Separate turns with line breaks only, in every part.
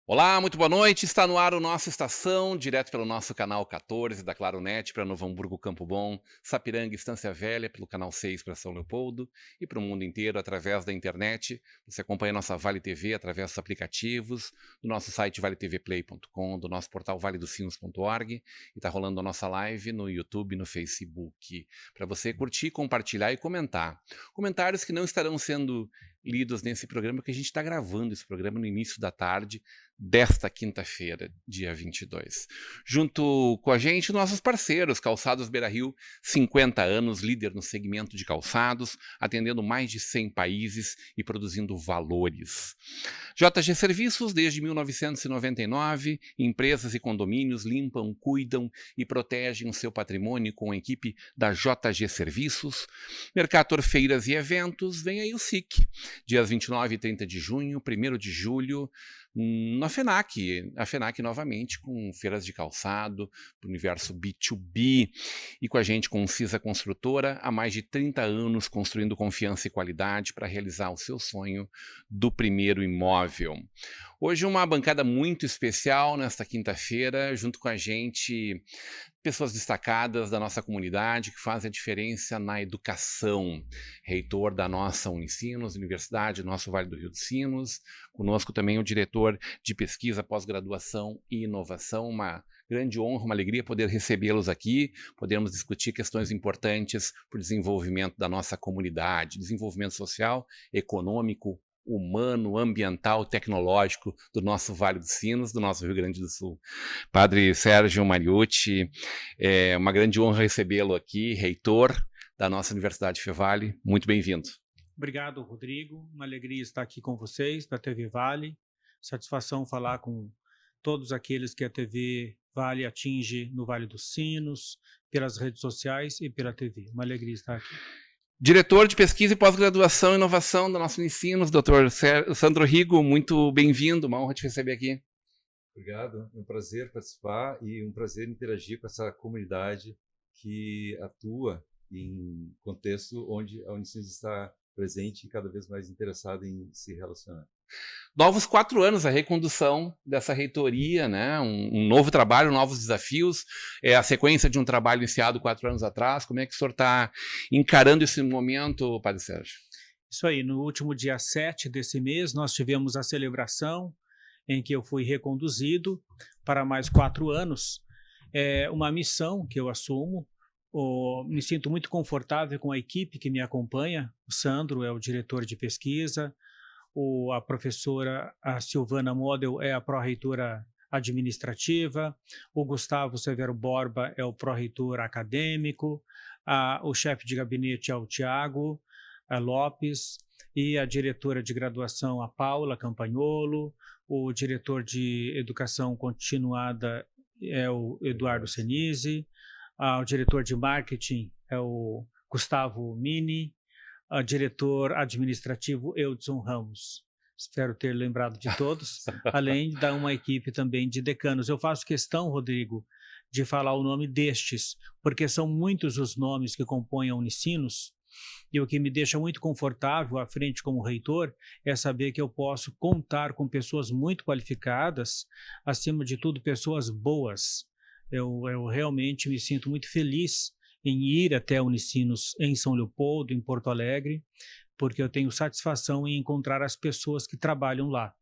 Olá, muito boa noite. Está no ar o nosso Estação, direto pelo nosso canal 14 da Claro Net para Novo Hamburgo, Campo Bom, Sapiranga, Estância Velha, pelo canal 6 para São Leopoldo e para o mundo inteiro através da internet. Você acompanha nossa Vale TV através dos aplicativos, do nosso site valetvplay.com, do nosso portal valedosinos.org e está rolando a nossa live no YouTube e no Facebook para você curtir, compartilhar e comentar. Comentários que não estarão sendo lidos nesse programa, porque a gente está gravando esse programa no início da tarde desta quinta-feira, dia 22. Junto com a gente, nossos parceiros, Calçados Beira-Rio, 50 anos, líder no segmento de calçados, atendendo mais de 100 países e produzindo valores. JG Serviços, desde 1999, empresas e condomínios limpam, cuidam e protegem o seu patrimônio com a equipe da JG Serviços. Mercator Feiras e Eventos, vem aí o SIC, dias 29 e 30 de junho, 1º de julho, na FENAC, a FENAC novamente com feiras de calçado, universo B2B, e com a gente com Cisa Construtora, há mais de 30 anos construindo confiança e qualidade para realizar o seu sonho do primeiro imóvel. Hoje uma bancada muito especial nesta quinta-feira, junto com a gente pessoas destacadas da nossa comunidade que fazem a diferença na educação. Reitor da nossa Unicinos, Universidade, nosso Vale do Rio dos Sinos. Conosco também o diretor de pesquisa, pós-graduação e inovação. Uma grande honra, uma alegria poder recebê-los aqui. Podemos discutir questões importantes para o desenvolvimento da nossa comunidade, desenvolvimento social, econômico, humano, ambiental, tecnológico do nosso Vale dos Sinos, do nosso Rio Grande do Sul. Padre Sérgio Mariucci, é uma grande honra recebê-lo aqui, reitor da nossa Universidade Fevale. Muito bem-vindo.
Obrigado, Rodrigo. Uma alegria estar aqui com vocês, da TV Vale. Satisfação falar com todos aqueles que a TV Vale atinge no Vale dos Sinos, pelas redes sociais e pela TV. Uma alegria estar aqui.
Diretor de Pesquisa e Pós-Graduação e Inovação da nossa Unicinos, Dr. Sandro Rigo, muito bem-vindo, uma honra te receber aqui.
Obrigado, é um prazer participar e um prazer interagir com essa comunidade que atua em contexto onde a Unicinos está presente e cada vez mais interessada em se relacionar.
Novos 4 anos, a recondução dessa reitoria, né? Um novo trabalho, novos desafios, a sequência de um trabalho iniciado 4 anos atrás. Como é que o senhor está encarando esse momento, Padre Sérgio?
Isso aí, no último dia 7 desse mês, nós tivemos a celebração em que eu fui reconduzido para mais 4 anos. É uma missão que eu assumo. Me sinto muito confortável com a equipe que me acompanha. O Sandro é o diretor de pesquisa, a professora a Silvana Model é a pró-reitora administrativa, o Gustavo Severo Borba é o pró-reitor acadêmico, o chefe de gabinete é o Tiago Lopes, e a diretora de graduação, a Paula Campagnolo, o diretor de educação continuada é o Eduardo Senise, o diretor de marketing é o Gustavo Mini, o diretor administrativo Eudson Ramos. Espero ter lembrado de todos, além de uma equipe também de decanos. Eu faço questão, Rodrigo, de falar o nome destes, porque são muitos os nomes que compõem a Unicinos, e o que me deixa muito confortável à frente como reitor é saber que eu posso contar com pessoas muito qualificadas, acima de tudo, pessoas boas. Eu realmente me sinto muito feliz em ir até a Unicinos em São Leopoldo, em Porto Alegre, porque eu tenho satisfação em encontrar as pessoas que trabalham lá.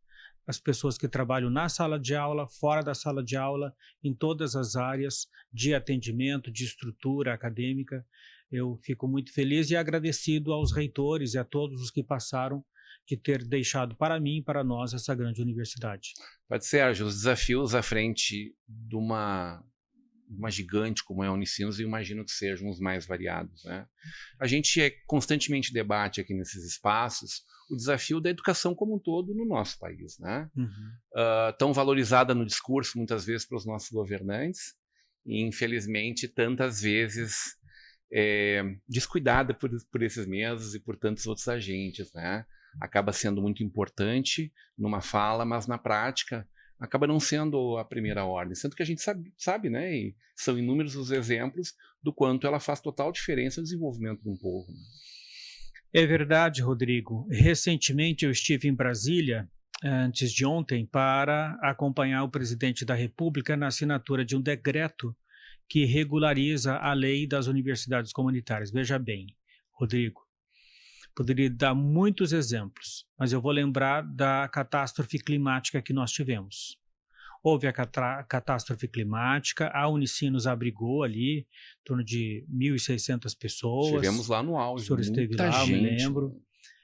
As pessoas que trabalham na sala de aula, fora da sala de aula, em todas as áreas de atendimento, de estrutura acadêmica. Eu fico muito feliz e agradecido aos reitores e a todos os que passaram de ter deixado para mim e para nós essa grande universidade.
Padre Sérgio, os desafios à frente de uma gigante como é a Unicinos, eu imagino que sejam os mais variados, né? A gente constantemente debate aqui nesses espaços o desafio da educação como um todo no nosso país, né? Tão valorizada no discurso muitas vezes pelos nossos governantes e infelizmente tantas vezes descuidada por esses mesmos e por tantos outros agentes, né? Acaba sendo muito importante numa fala, mas na prática acaba não sendo a primeira ordem, sendo que a gente sabe, né? E são inúmeros os exemplos do quanto ela faz total diferença no desenvolvimento de um povo.
É verdade, Rodrigo. Recentemente eu estive em Brasília, antes de ontem, para acompanhar o presidente da República na assinatura de um decreto que regulariza a lei das universidades comunitárias. Veja bem, Rodrigo, poderia dar muitos exemplos, mas eu vou lembrar da catástrofe climática que nós tivemos. Houve a catástrofe climática, a Unicinos abrigou ali em torno de 1.600 pessoas.
Estivemos lá no
O
auge,
senhor esteve
muita
lá, eu me
gente.
lembro.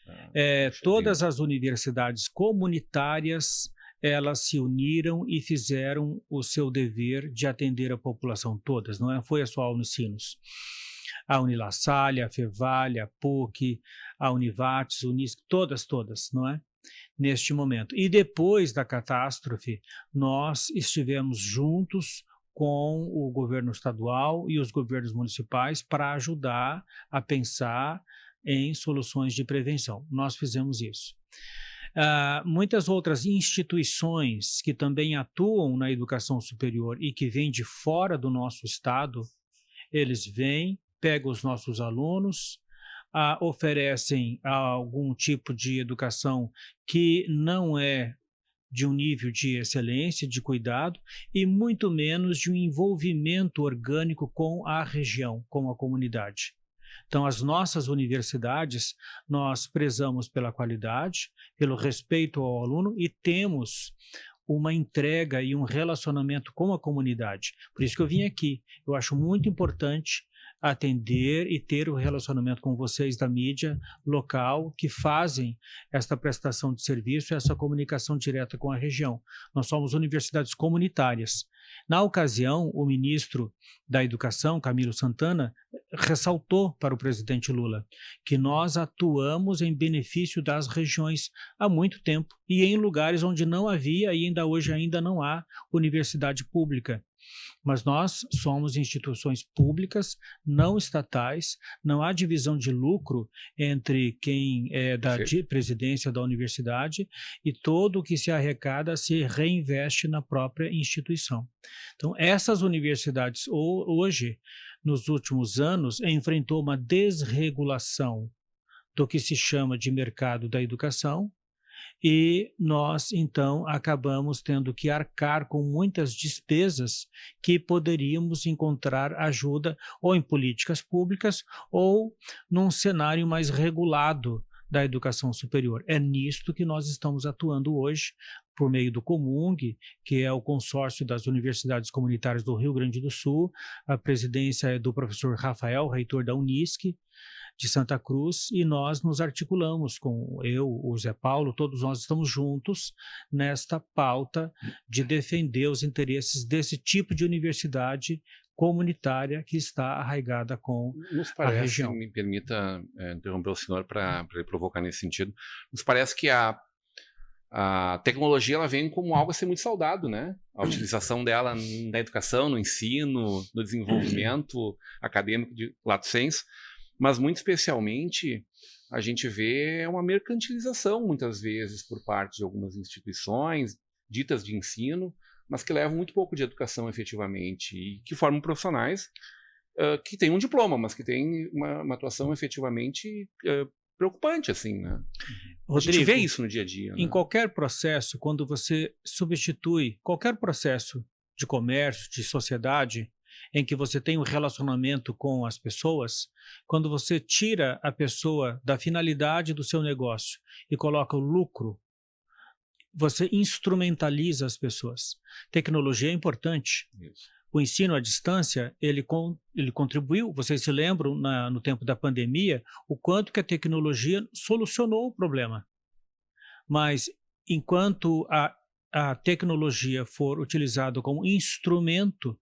Puxa
Todas
vida.
as universidades comunitárias, elas se uniram e fizeram o seu dever de atender a população todas, não foi só a Unicinos. A Unilassalle, a Fervalha, a PUC, a Univates, a Unisc, todas, não é? Neste momento. E depois da catástrofe, nós estivemos juntos com o governo estadual e os governos municipais para ajudar a pensar em soluções de prevenção. Nós fizemos isso. Muitas outras instituições que também atuam na educação superior e que vêm de fora do nosso estado, eles vêm, pegam os nossos alunos, oferecem algum tipo de educação que não é de um nível de excelência, de cuidado, e muito menos de um envolvimento orgânico com a região, com a comunidade. Então, as nossas universidades, nós prezamos pela qualidade, pelo respeito ao aluno e temos uma entrega e um relacionamento com a comunidade. Por isso que eu vim aqui. Eu acho muito importante atender e ter o relacionamento com vocês da mídia local que fazem esta prestação de serviço, essa comunicação direta com a região. Nós somos universidades comunitárias. Na ocasião, o ministro da Educação, Camilo Santana, ressaltou para o presidente Lula que nós atuamos em benefício das regiões há muito tempo e em lugares onde não havia e ainda hoje ainda não há universidade pública. Mas nós somos instituições públicas, não estatais, não há divisão de lucro entre quem é da presidência da universidade e todo o que se arrecada se reinveste na própria instituição. Então, essas universidades hoje, nos últimos anos, enfrentou uma desregulação do que se chama de mercado da educação, e nós, então, acabamos tendo que arcar com muitas despesas que poderíamos encontrar ajuda ou em políticas públicas ou num cenário mais regulado da educação superior. É nisto que nós estamos atuando hoje, por meio do Comung, que é o consórcio das universidades comunitárias do Rio Grande do Sul. A presidência é do professor Rafael, reitor da Unisc, de Santa Cruz, e nós nos articulamos com o Zé Paulo, todos nós estamos juntos nesta pauta de defender os interesses desse tipo de universidade comunitária que está arraigada com a região.
Me permita interromper o senhor para provocar nesse sentido, nos parece que a tecnologia ela vem como algo a ser muito saudado, né? A utilização dela na educação, no ensino, no desenvolvimento acadêmico de lato sensu, mas muito especialmente a gente vê uma mercantilização muitas vezes por parte de algumas instituições ditas de ensino, mas que levam muito pouco de educação efetivamente e que formam profissionais que têm um diploma, mas que têm uma atuação efetivamente preocupante, assim, né?
Rodrigo,
a gente vê isso no dia a dia.
Em
né?
qualquer processo, quando você substitui qualquer processo de comércio, de sociedade, em que você tem um relacionamento com as pessoas, quando você tira a pessoa da finalidade do seu negócio e coloca o lucro, você instrumentaliza as pessoas. Tecnologia é importante.
Isso.
O ensino à distância, ele contribuiu, vocês se lembram, no tempo da pandemia, o quanto que a tecnologia solucionou o problema. Mas, enquanto a tecnologia for utilizada como instrumento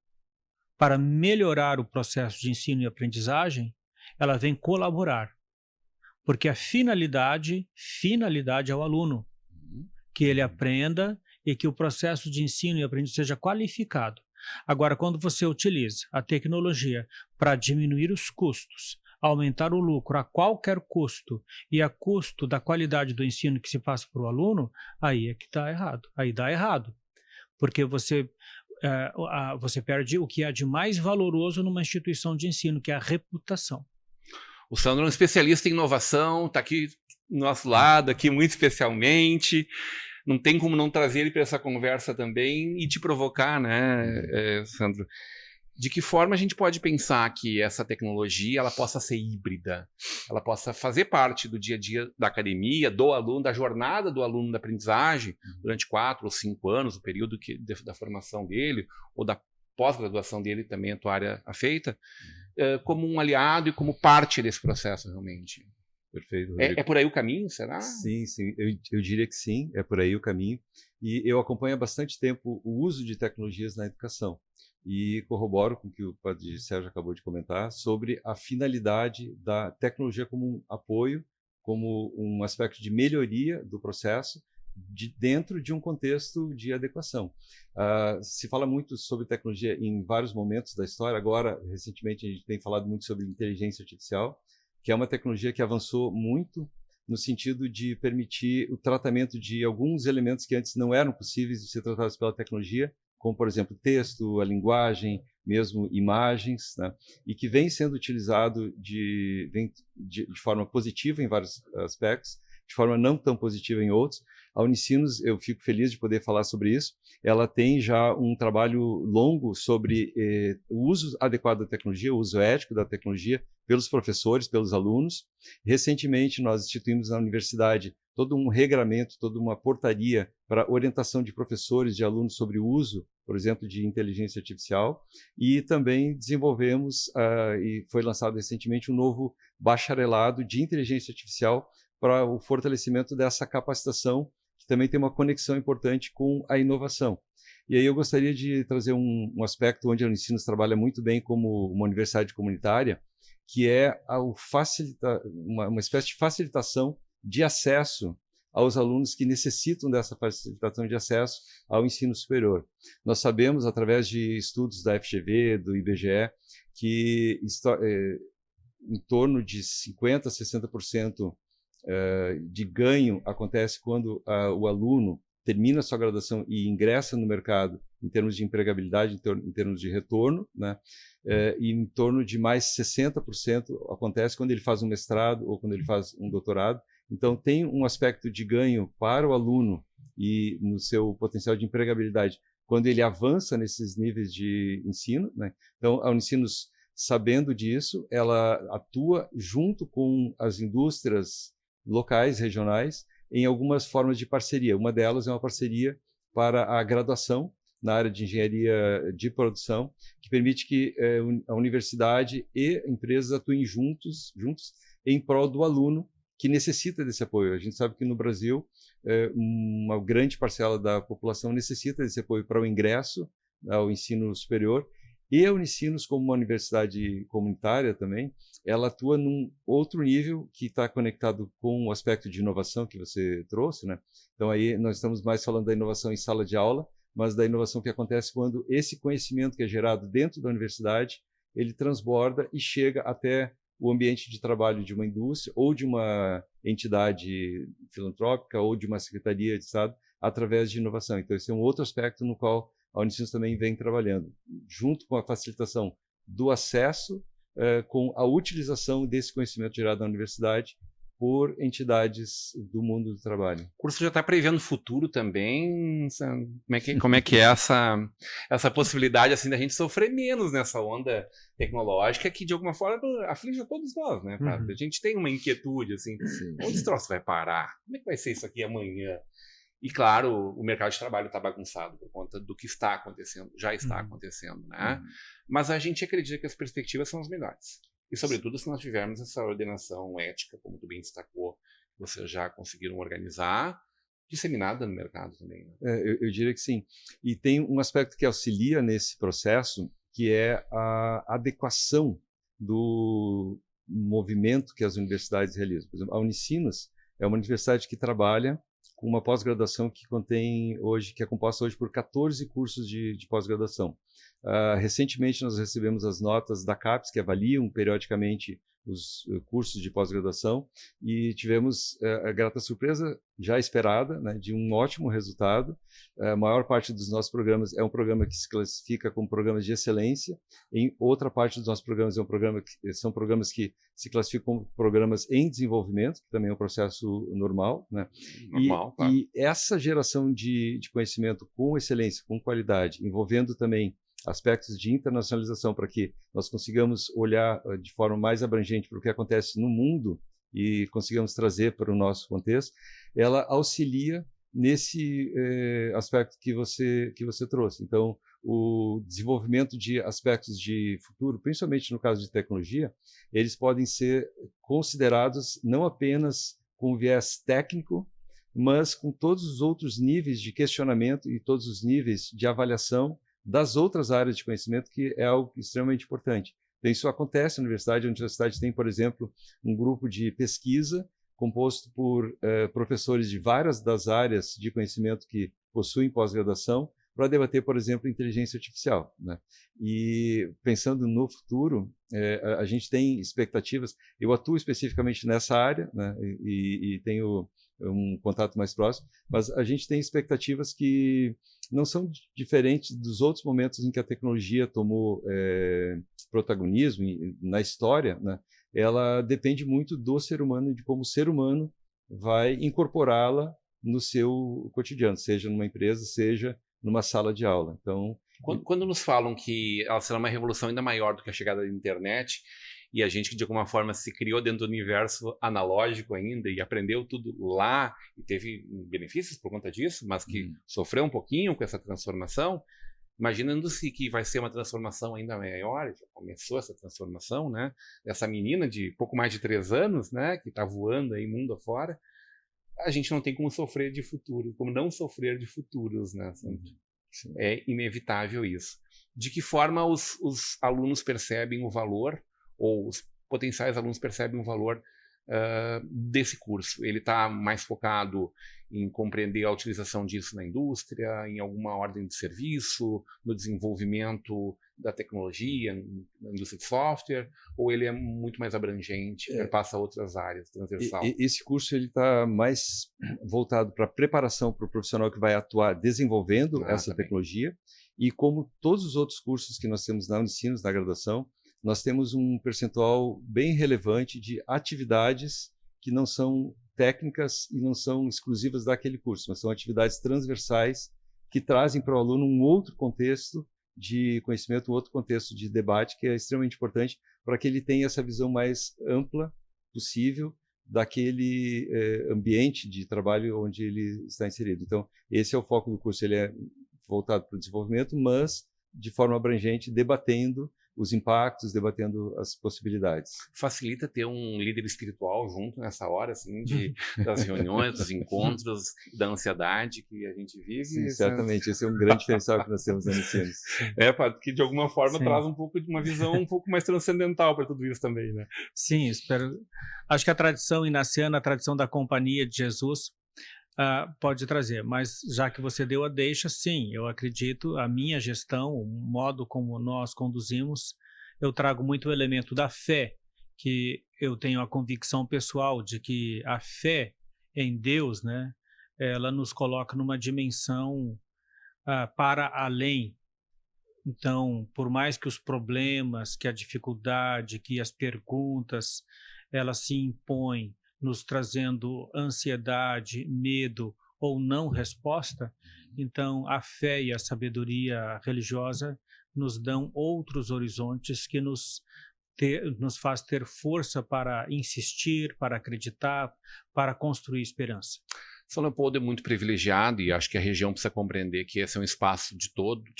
para melhorar o processo de ensino e aprendizagem, ela vem colaborar. Porque a finalidade é o aluno, que ele aprenda e que o processo de ensino e aprendizagem seja qualificado. Agora, quando você utiliza a tecnologia para diminuir os custos, aumentar o lucro a qualquer custo e a custo da qualidade do ensino que se passa para o aluno, aí é que está errado. Aí dá errado, porque você perde o que há de mais valoroso numa instituição de ensino, que é a reputação.
O Sandro é um especialista em inovação, está aqui do nosso lado, aqui muito especialmente. Não tem como não trazer ele para essa conversa também e te provocar, né, Sandro? De que forma a gente pode pensar que essa tecnologia ela possa ser híbrida, ela possa fazer parte do dia a dia da academia, do aluno, da jornada do aluno da aprendizagem, durante 4 ou 5 anos, o período da formação dele, ou da pós-graduação dele também, a tua área afeita, como um aliado e como parte desse processo realmente.
Perfeito, Rodrigo.
É por aí o caminho, será?
Sim, eu diria que sim, é por aí o caminho. E eu acompanho há bastante tempo o uso de tecnologias na educação. E corroboro com o que o padre Sérgio acabou de comentar sobre a finalidade da tecnologia como um apoio, como um aspecto de melhoria do processo, dentro de um contexto de adequação. Se fala muito sobre tecnologia em vários momentos da história. Agora, recentemente, a gente tem falado muito sobre inteligência artificial, que é uma tecnologia que avançou muito no sentido de permitir o tratamento de alguns elementos que antes não eram possíveis de ser tratados pela tecnologia, como, por exemplo, texto, a linguagem, mesmo imagens, né? E que vem sendo utilizado de forma positiva em vários aspectos, de forma não tão positiva em outros. A Unicinos, eu fico feliz de poder falar sobre isso. Ela tem já um trabalho longo sobre o uso adequado da tecnologia, o uso ético da tecnologia pelos professores, pelos alunos. Recentemente, nós instituímos na universidade todo um regramento, toda uma portaria para orientação de professores, de alunos sobre o uso, por exemplo, de inteligência artificial. E também desenvolvemos, e foi lançado recentemente, um novo bacharelado de inteligência artificial para o fortalecimento dessa capacitação, que também tem uma conexão importante com a inovação. E aí eu gostaria de trazer um aspecto onde a Unicinos trabalha muito bem como uma universidade comunitária, que é uma espécie de facilitação de acesso aos alunos que necessitam dessa facilitação de acesso ao ensino superior. Nós sabemos, através de estudos da FGV, do IBGE, que em torno de 50% a 60% de ganho acontece quando o aluno termina a sua graduação e ingressa no mercado em termos de empregabilidade, em termos de retorno, né? E em torno de mais 60% acontece quando ele faz um mestrado ou quando ele faz um doutorado. Então, tem um aspecto de ganho para o aluno e no seu potencial de empregabilidade quando ele avança nesses níveis de ensino, né? Então, a Unicinos, sabendo disso, ela atua junto com as indústrias locais, regionais, em algumas formas de parceria. Uma delas é uma parceria para a graduação na área de engenharia de produção, que permite que a universidade e empresas atuem juntos em prol do aluno que necessita desse apoio. A gente sabe que no Brasil, uma grande parcela da população necessita desse apoio para o ingresso ao ensino superior. E a Unicinos, como uma universidade comunitária também, ela atua num outro nível que está conectado com o aspecto de inovação que você trouxe, né? Então aí nós estamos mais falando da inovação em sala de aula, mas da inovação que acontece quando esse conhecimento que é gerado dentro da universidade, ele transborda e chega até o ambiente de trabalho de uma indústria ou de uma entidade filantrópica ou de uma secretaria de Estado através de inovação. Então esse é um outro aspecto no qual a Unicinos também vem trabalhando, junto com a facilitação do acesso, com a utilização desse conhecimento gerado na universidade por entidades do mundo do trabalho.
O curso já está prevendo o futuro também. Como é que é essa possibilidade assim da gente sofrer menos nessa onda tecnológica que de alguma forma aflige a todos nós, né? Uhum. A gente tem uma inquietude assim, onde esse troço vai parar? Como é que vai ser isso aqui amanhã? E, claro, o mercado de trabalho está bagunçado por conta do que está acontecendo, já está acontecendo, né? Mas a gente acredita que as perspectivas são as melhores. E, sobretudo, se nós tivermos essa ordenação ética, como tu bem destacou, que vocês já conseguiram organizar, disseminada no mercado também. Né?
Eu diria que sim. E tem um aspecto que auxilia nesse processo, que é a adequação do movimento que as universidades realizam. Por exemplo, a Unicinos é uma universidade que trabalha com uma pós-graduação que é composta hoje por 14 cursos de pós-graduação. Recentemente nós recebemos as notas da CAPES, que avaliam periodicamente os cursos de pós-graduação, e tivemos a grata surpresa, já esperada, né, de um ótimo resultado. A maior parte dos nossos programas é um programa que se classifica como programas de excelência, em outra parte dos nossos programas são programas que se classificam como programas em desenvolvimento, que também é um processo normal, né?
Normal, claro.
E essa geração de conhecimento com excelência, com qualidade, envolvendo também aspectos de internacionalização para que nós consigamos olhar de forma mais abrangente para o que acontece no mundo e consigamos trazer para o nosso contexto, ela auxilia nesse aspecto que você trouxe. Então, o desenvolvimento de aspectos de futuro, principalmente no caso de tecnologia, eles podem ser considerados não apenas com viés técnico, mas com todos os outros níveis de questionamento e todos os níveis de avaliação das outras áreas de conhecimento, que é algo extremamente importante. Então, isso acontece na universidade. A universidade tem, por exemplo, um grupo de pesquisa composto por professores de várias das áreas de conhecimento que possuem pós-graduação, para debater, por exemplo, inteligência artificial, né? E pensando no futuro, a gente tem expectativas. Eu atuo especificamente nessa área, né? E tenho um contato mais próximo, mas a gente tem expectativas que não são diferentes dos outros momentos em que a tecnologia tomou protagonismo na história, né? Ela depende muito do ser humano e de como o ser humano vai incorporá-la no seu cotidiano, seja numa empresa, seja numa sala de aula. Então,
quando nos falam que ela será uma revolução ainda maior do que a chegada da internet, e a gente que de alguma forma se criou dentro do universo analógico ainda e aprendeu tudo lá e teve benefícios por conta disso, mas que sofreu um pouquinho com essa transformação, imaginando-se que vai ser uma transformação ainda maior, já começou essa transformação, né? Essa menina de pouco mais de 3 anos, né, que está voando aí mundo afora, a gente não tem como sofrer de futuro, como não sofrer de futuros, né? É inevitável isso. De que forma os alunos percebem o valor, ou os potenciais alunos percebem o valor desse curso? Ele está mais focado em compreender a utilização disso na indústria, em alguma ordem de serviço, no desenvolvimento da tecnologia, na indústria de software, ou ele é muito mais abrangente, passa a outras áreas, transversal?
Esse curso está mais voltado para a preparação para o profissional que vai atuar desenvolvendo essa tecnologia, e como todos os outros cursos que nós temos na Unicinos, na graduação, nós temos um percentual bem relevante de atividades que não são técnicas e não são exclusivas daquele curso, mas são atividades transversais que trazem para o aluno um outro contexto de conhecimento, um outro contexto de debate, que é extremamente importante para que ele tenha essa visão mais ampla possível daquele ambiente de trabalho onde ele está inserido. Então, esse é o foco do curso. Ele é voltado para o desenvolvimento, mas de forma abrangente, debatendo os impactos, debatendo as possibilidades.
Facilita ter um líder espiritual junto nessa hora, assim, das reuniões, dos encontros, da ansiedade que a gente vive.
Sim, certamente, esse é um grande diferencial que nós temos na Unicinos.
Porque de alguma forma traz um pouco de uma visão um pouco mais transcendental para tudo isso também, né?
Sim, espero. Acho que a tradição inaciana, a tradição da Companhia de Jesus, pode trazer, mas já que você deu a deixa, sim, eu acredito, a minha gestão, o modo como nós conduzimos, eu trago muito o elemento da fé, que eu tenho a convicção pessoal de que a fé em Deus, né, ela nos coloca numa dimensão para além. Então, por mais que os problemas, que a dificuldade, que as perguntas, elas se impõem, nos trazendo ansiedade, medo ou não resposta, então a fé e a sabedoria religiosa nos dão outros horizontes que nos faz ter força para insistir, para acreditar, para construir esperança.
São Leopoldo é muito privilegiado e acho que a região precisa compreender que esse é um espaço de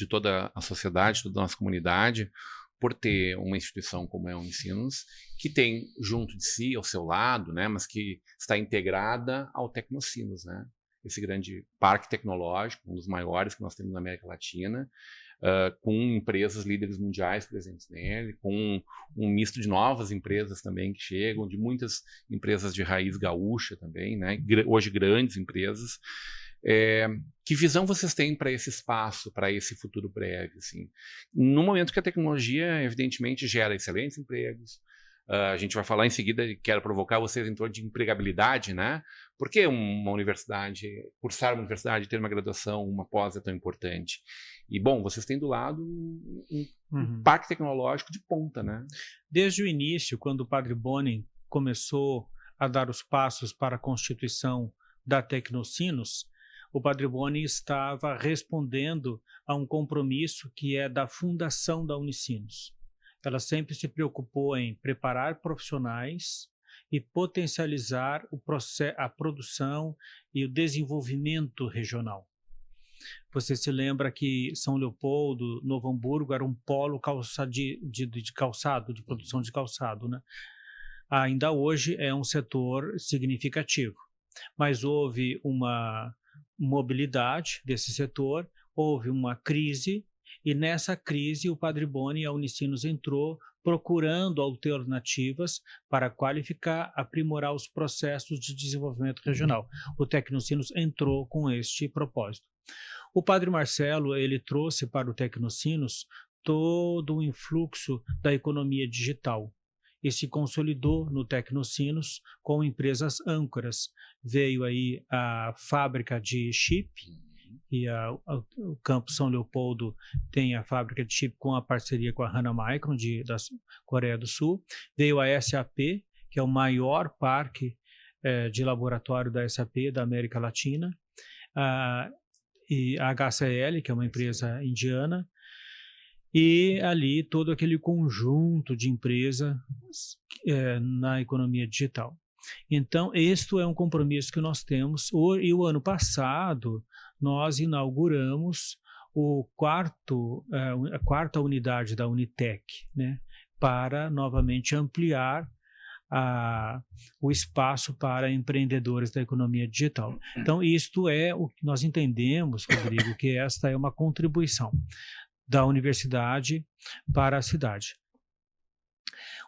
toda a sociedade, de toda a nossa comunidade, por ter uma instituição como é a Unicinos, que tem junto de si, ao seu lado, né, mas que está integrada ao Tecnocinos, né, esse grande parque tecnológico, um dos maiores que nós temos na América Latina, com empresas líderes mundiais presentes nele, com um misto de novas empresas também que chegam, de muitas empresas de raiz gaúcha também, né, hoje grandes empresas. Que visão vocês têm para esse espaço, para esse futuro breve? Assim? No momento que a tecnologia, evidentemente, gera excelentes empregos, a gente vai falar em seguida, quero provocar vocês em torno de empregabilidade, né? Por que uma universidade, cursar uma universidade, ter uma graduação, uma pós é tão importante? E, bom, vocês têm do lado um parque tecnológico de ponta, né?
Desde o início, quando o Padre Bonin começou a dar os passos para a constituição da Tecnocinos, o Padre Bonin estava respondendo a um compromisso que é da fundação da Unicinos. Ela sempre se preocupou em preparar profissionais e potencializar a produção e o desenvolvimento regional. Você se lembra que São Leopoldo, Novo Hamburgo, era um polo de calçado, de produção de calçado, né? Ainda hoje é um setor significativo, mas houve uma mobilidade desse setor, houve uma crise, e nessa crise o Padre Boni e a Unicinos entrou procurando alternativas para qualificar, aprimorar os processos de desenvolvimento regional. O Tecnocinos entrou com este propósito. O Padre Marcelo, ele trouxe para o Tecnocinos todo o influxo da economia digital e se consolidou no Tecnocinos com empresas âncoras. Veio aí a fábrica de chip, e o Campus São Leopoldo tem a fábrica de chip com a parceria com a Hana Micron, da Coreia do Sul. Veio a SAP, que é o maior parque de laboratório da SAP da América Latina, e a HCL, que é uma empresa indiana, e ali todo aquele conjunto de empresas na economia digital. Então, este é um compromisso que nós temos, e o ano passado nós inauguramos a quarta unidade da Unitec, né, para novamente ampliar o espaço para empreendedores da economia digital. Então, isto é o que nós entendemos, Rodrigo, que esta é uma contribuição da universidade para a cidade.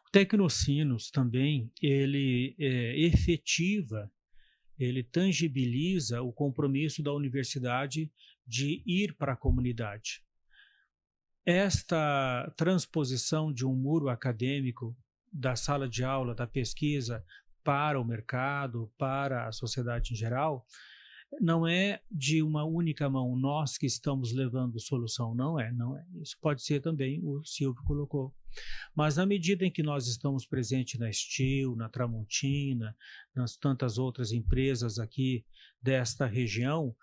O Tecnocinos também, ele ele tangibiliza o compromisso da universidade de ir para a comunidade. Esta transposição de um muro acadêmico da sala de aula, da pesquisa, para o mercado, para a sociedade em geral, não é de uma única mão, nós que estamos levando solução, não é. Isso pode ser também, o Silvio colocou. Mas na medida em que nós estamos presentes na Steel, na Tramontina, nas tantas outras empresas aqui desta região,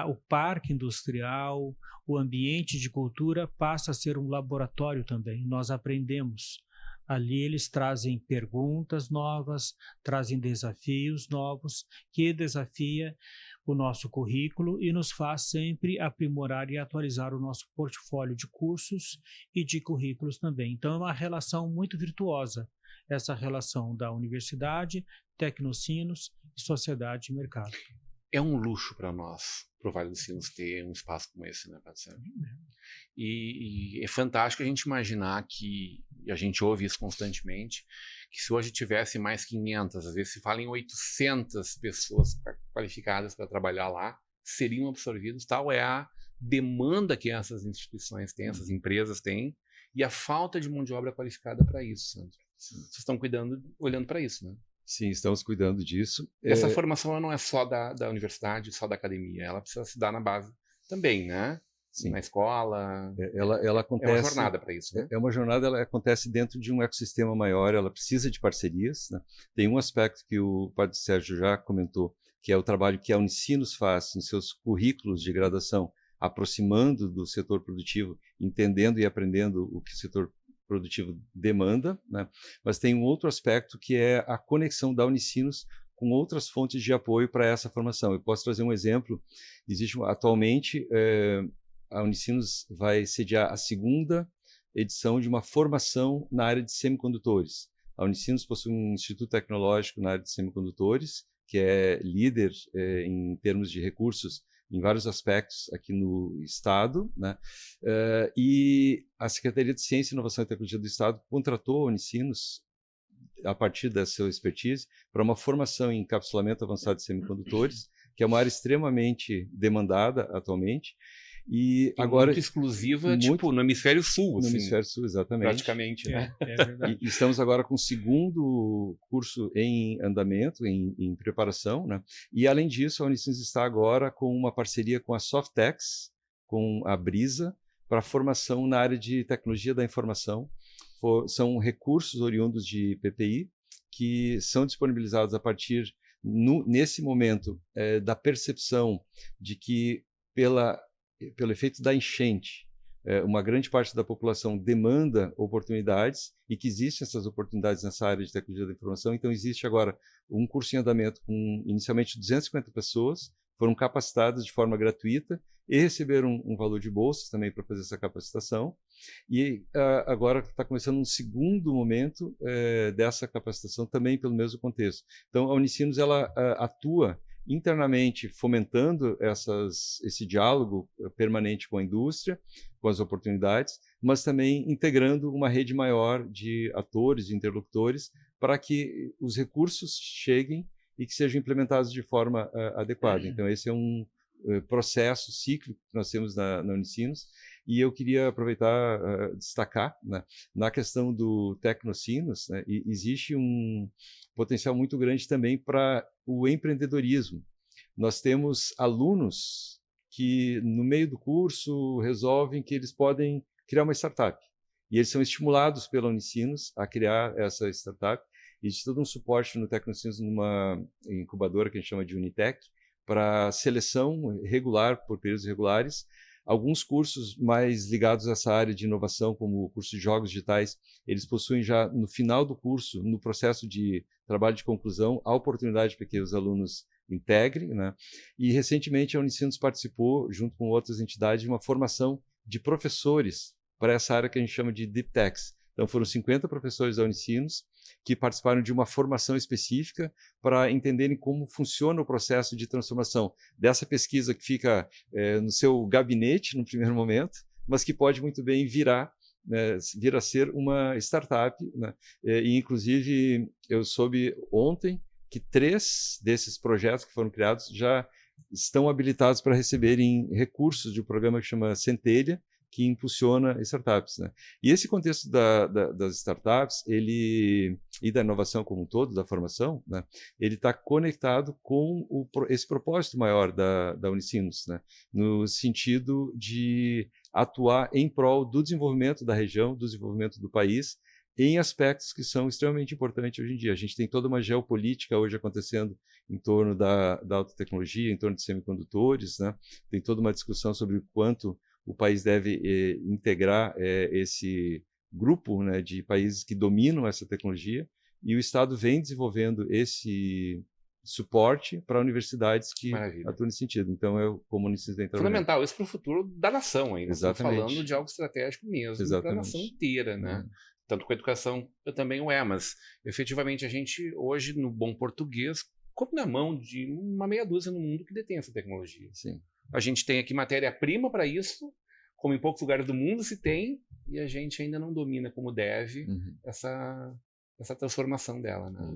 o parque industrial, o ambiente de cultura passa a ser um laboratório também. Nós aprendemos. Ali eles trazem perguntas novas, trazem desafios novos, que desafia o nosso currículo e nos faz sempre aprimorar e atualizar o nosso portfólio de cursos e de currículos também. Então é uma relação muito virtuosa, essa relação da universidade, Tecnocinos, sociedade e mercado.
É um luxo para nós, para o Vale dos Sinos, ter um espaço como esse, né, Padre Sérgio? E é fantástico a gente imaginar que, e a gente ouve isso constantemente, que se hoje tivesse mais 500, às vezes se fala em 800 pessoas qualificadas para trabalhar lá, seriam absorvidos. Tal é a demanda que essas instituições têm, essas empresas têm, e a falta de mão de obra qualificada para isso, Sandro. Vocês estão olhando para isso, né?
Sim, estamos cuidando disso.
Essa formação não é só da universidade, só da academia, ela precisa se dar na base também, né? Sim. Na escola.
Ela acontece,
é uma jornada para isso, né?
É uma jornada, ela acontece dentro de um ecossistema maior, ela precisa de parcerias, né? Tem um aspecto que o Padre Sérgio já comentou, que é o trabalho que a Unicinos faz nos seus currículos de graduação, aproximando do setor produtivo, entendendo e aprendendo o que o setor produtivo demanda, né? Mas tem um outro aspecto que é a conexão da Unicinos com outras fontes de apoio para essa formação. Eu posso trazer um exemplo. Existe atualmente a Unicinos vai sediar a segunda edição de uma formação na área de semicondutores. A Unicinos possui um instituto tecnológico na área de semicondutores que é líder em termos de recursos em vários aspectos aqui no Estado, né? E a Secretaria de Ciência, Inovação e Tecnologia do Estado contratou a Unicinos, a partir da sua expertise, para uma formação em encapsulamento avançado de semicondutores, que é uma área extremamente demandada atualmente. E
agora muito exclusiva, muito, tipo, no hemisfério sul,
no
assim,
hemisfério sul, exatamente.
Praticamente, né?
É verdade.
E estamos agora com o segundo curso em andamento, em preparação, né? E além disso, a Unicinos está agora com uma parceria com a Softex, com a Brisa, para formação na área de tecnologia da informação. São recursos oriundos de PPI que são disponibilizados a partir, nesse momento, da percepção de que pelo efeito da enchente, uma grande parte da população demanda oportunidades e que existem essas oportunidades nessa área de tecnologia da informação. Então, existe agora um curso em andamento com, inicialmente, 250 pessoas, foram capacitadas de forma gratuita e receberam um valor de bolsas também para fazer essa capacitação. E agora está começando um segundo momento dessa capacitação também pelo mesmo contexto. Então, a Unicinos ela atua internamente fomentando esse diálogo permanente com a indústria, com as oportunidades, mas também integrando uma rede maior de atores, de interlocutores, para que os recursos cheguem e que sejam implementados de forma adequada. Então, esse é um processo cíclico que nós temos na Unicinos, e eu queria aproveitar, destacar, né, na questão do Tecnocinos, né, existe um potencial muito grande também para o empreendedorismo. Nós temos alunos que, no meio do curso, resolvem que eles podem criar uma startup. E eles são estimulados pela Unicinos a criar essa startup. Existe todo um suporte no Tecnocinos, numa incubadora que a gente chama de Unitec, para seleção regular, por períodos regulares. Alguns cursos mais ligados a essa área de inovação, como o curso de jogos digitais, eles possuem já no final do curso, no processo de trabalho de conclusão, a oportunidade para que os alunos integrem, né? E recentemente a Unicinos participou, junto com outras entidades, de uma formação de professores para essa área que a gente chama de Deep Techs. Então foram 50 professores da Unicinos que participaram de uma formação específica para entenderem como funciona o processo de transformação dessa pesquisa que fica no seu gabinete no primeiro momento, mas que pode muito bem vir a ser uma startup, né? E inclusive eu soube ontem que 3 desses projetos que foram criados já estão habilitados para receberem recursos de um programa que chama Centelha, que impulsiona startups, né? E esse contexto das startups, e da inovação como um todo, da formação, né, ele está conectado com esse propósito maior da Unicinos, né, no sentido de atuar em prol do desenvolvimento da região, do desenvolvimento do país, em aspectos que são extremamente importantes hoje em dia. A gente tem toda uma geopolítica hoje acontecendo em torno da alta tecnologia, em torno de semicondutores, né? Tem toda uma discussão sobre o quanto o país deve integrar esse grupo, né, de países que dominam essa tecnologia, e o Estado vem desenvolvendo esse suporte para universidades que atuam nesse sentido. Então, como o Unicinos vem trabalhando.
Fundamental, isso para o futuro da nação ainda. Estamos falando de algo estratégico mesmo para a nação inteira, né? Tanto com a educação também mas efetivamente a gente hoje, no bom português, come na mão de uma meia dúzia no mundo que detém essa tecnologia.
Sim.
A gente tem aqui matéria-prima para isso, como em poucos lugares do mundo se tem, e a gente ainda não domina como deve essa transformação dela, né?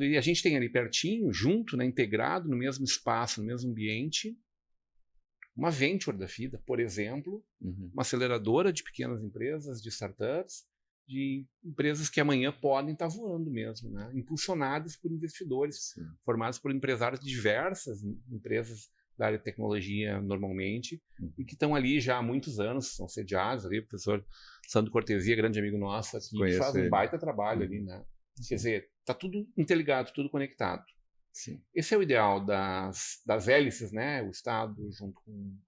E a gente tem ali pertinho, junto, né, integrado no mesmo espaço, no mesmo ambiente, uma venture da FIDA, por exemplo, uma aceleradora de pequenas empresas, de startups, de empresas que amanhã podem estar voando mesmo, né? Impulsionadas por investidores, formados por empresários de diversas empresas da área de tecnologia normalmente, e que estão ali já há muitos anos, são sediados ali, o professor Sandro Cortesia, grande amigo nosso aqui, que faz um baita trabalho ali, né? Quer dizer, está tudo interligado, tudo conectado.
Sim.
Esse é o ideal das hélices, né? O Estado junto com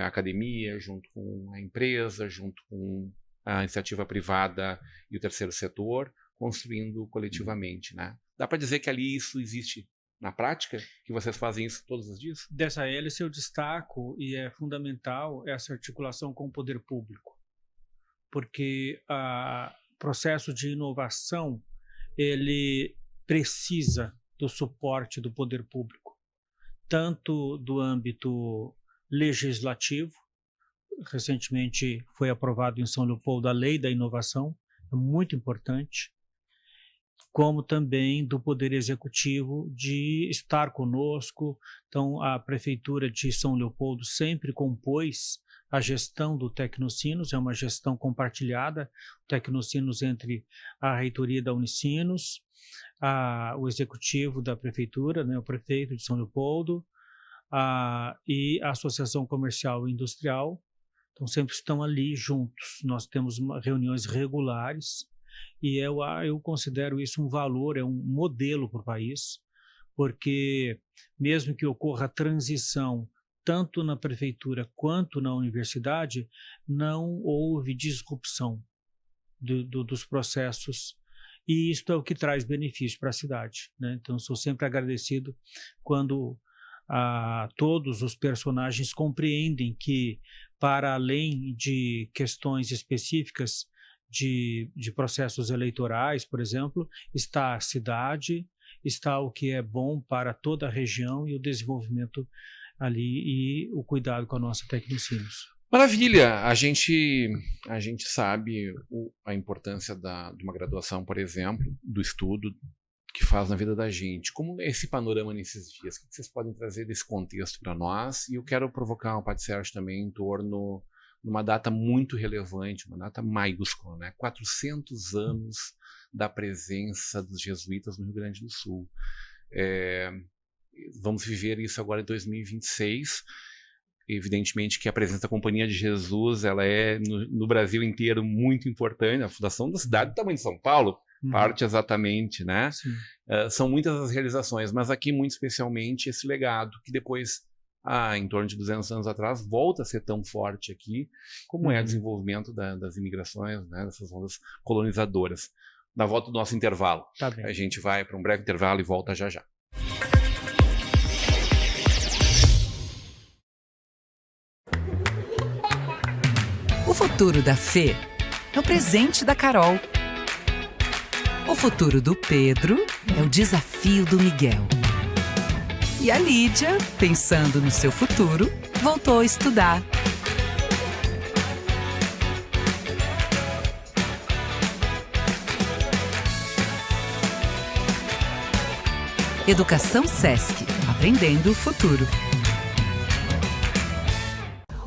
a academia, junto com a empresa, junto com a iniciativa privada e o terceiro setor, construindo coletivamente, né? Dá para dizer que ali isso existe na prática, que vocês fazem isso todos os dias?
Dessa hélice eu destaco, e é fundamental, essa articulação com o poder público, porque o processo de inovação, ele precisa do suporte do poder público, tanto do âmbito legislativo. Recentemente foi aprovado em São Leopoldo a Lei da Inovação, é muito importante, como também do Poder Executivo de estar conosco. Então, a Prefeitura de São Leopoldo sempre compôs a gestão do Tecnocinos, é uma gestão compartilhada, o Tecnocinos entre a reitoria da Unicinos, o executivo da Prefeitura, né, o prefeito de São Leopoldo, e a Associação Comercial e Industrial. Então, sempre estão ali juntos. Nós temos reuniões regulares e eu considero isso um valor, é um modelo para o país, porque mesmo que ocorra transição tanto na prefeitura quanto na universidade, não houve disrupção dos processos, e isto é o que traz benefício para a cidade, né? Então, sou sempre agradecido quando todos os personagens compreendem que, para além de questões específicas de processos eleitorais, por exemplo, está a cidade, está o que é bom para toda a região e o desenvolvimento ali e o cuidado com a nossa Tecnocinos.
Maravilha! A gente sabe a importância de uma graduação, por exemplo, do estudo que faz na vida da gente. Como é esse panorama nesses dias? O que vocês podem trazer desse contexto para nós? E eu quero provocar o Padre Sérgio também em torno de uma data muito relevante, uma data maiúscula, né? 400 anos da presença dos jesuítas no Rio Grande do Sul. Vamos viver isso agora em 2026. Evidentemente que a presença da Companhia de Jesus, ela é no Brasil inteiro muito importante. A fundação da cidade do tamanho de São Paulo parte exatamente, né? São muitas as realizações, mas aqui muito especialmente esse legado que depois, em torno de 200 anos atrás, volta a ser tão forte aqui, como é o desenvolvimento das imigrações, né? Dessas ondas colonizadoras. Na volta do nosso intervalo.
Tá bem.
A gente vai para um breve intervalo e volta já já.
O futuro da Fê é o presente da Carol. O futuro do Pedro é o desafio do Miguel. E a Lídia, pensando no seu futuro, voltou a estudar. Educação Sesc, aprendendo o futuro.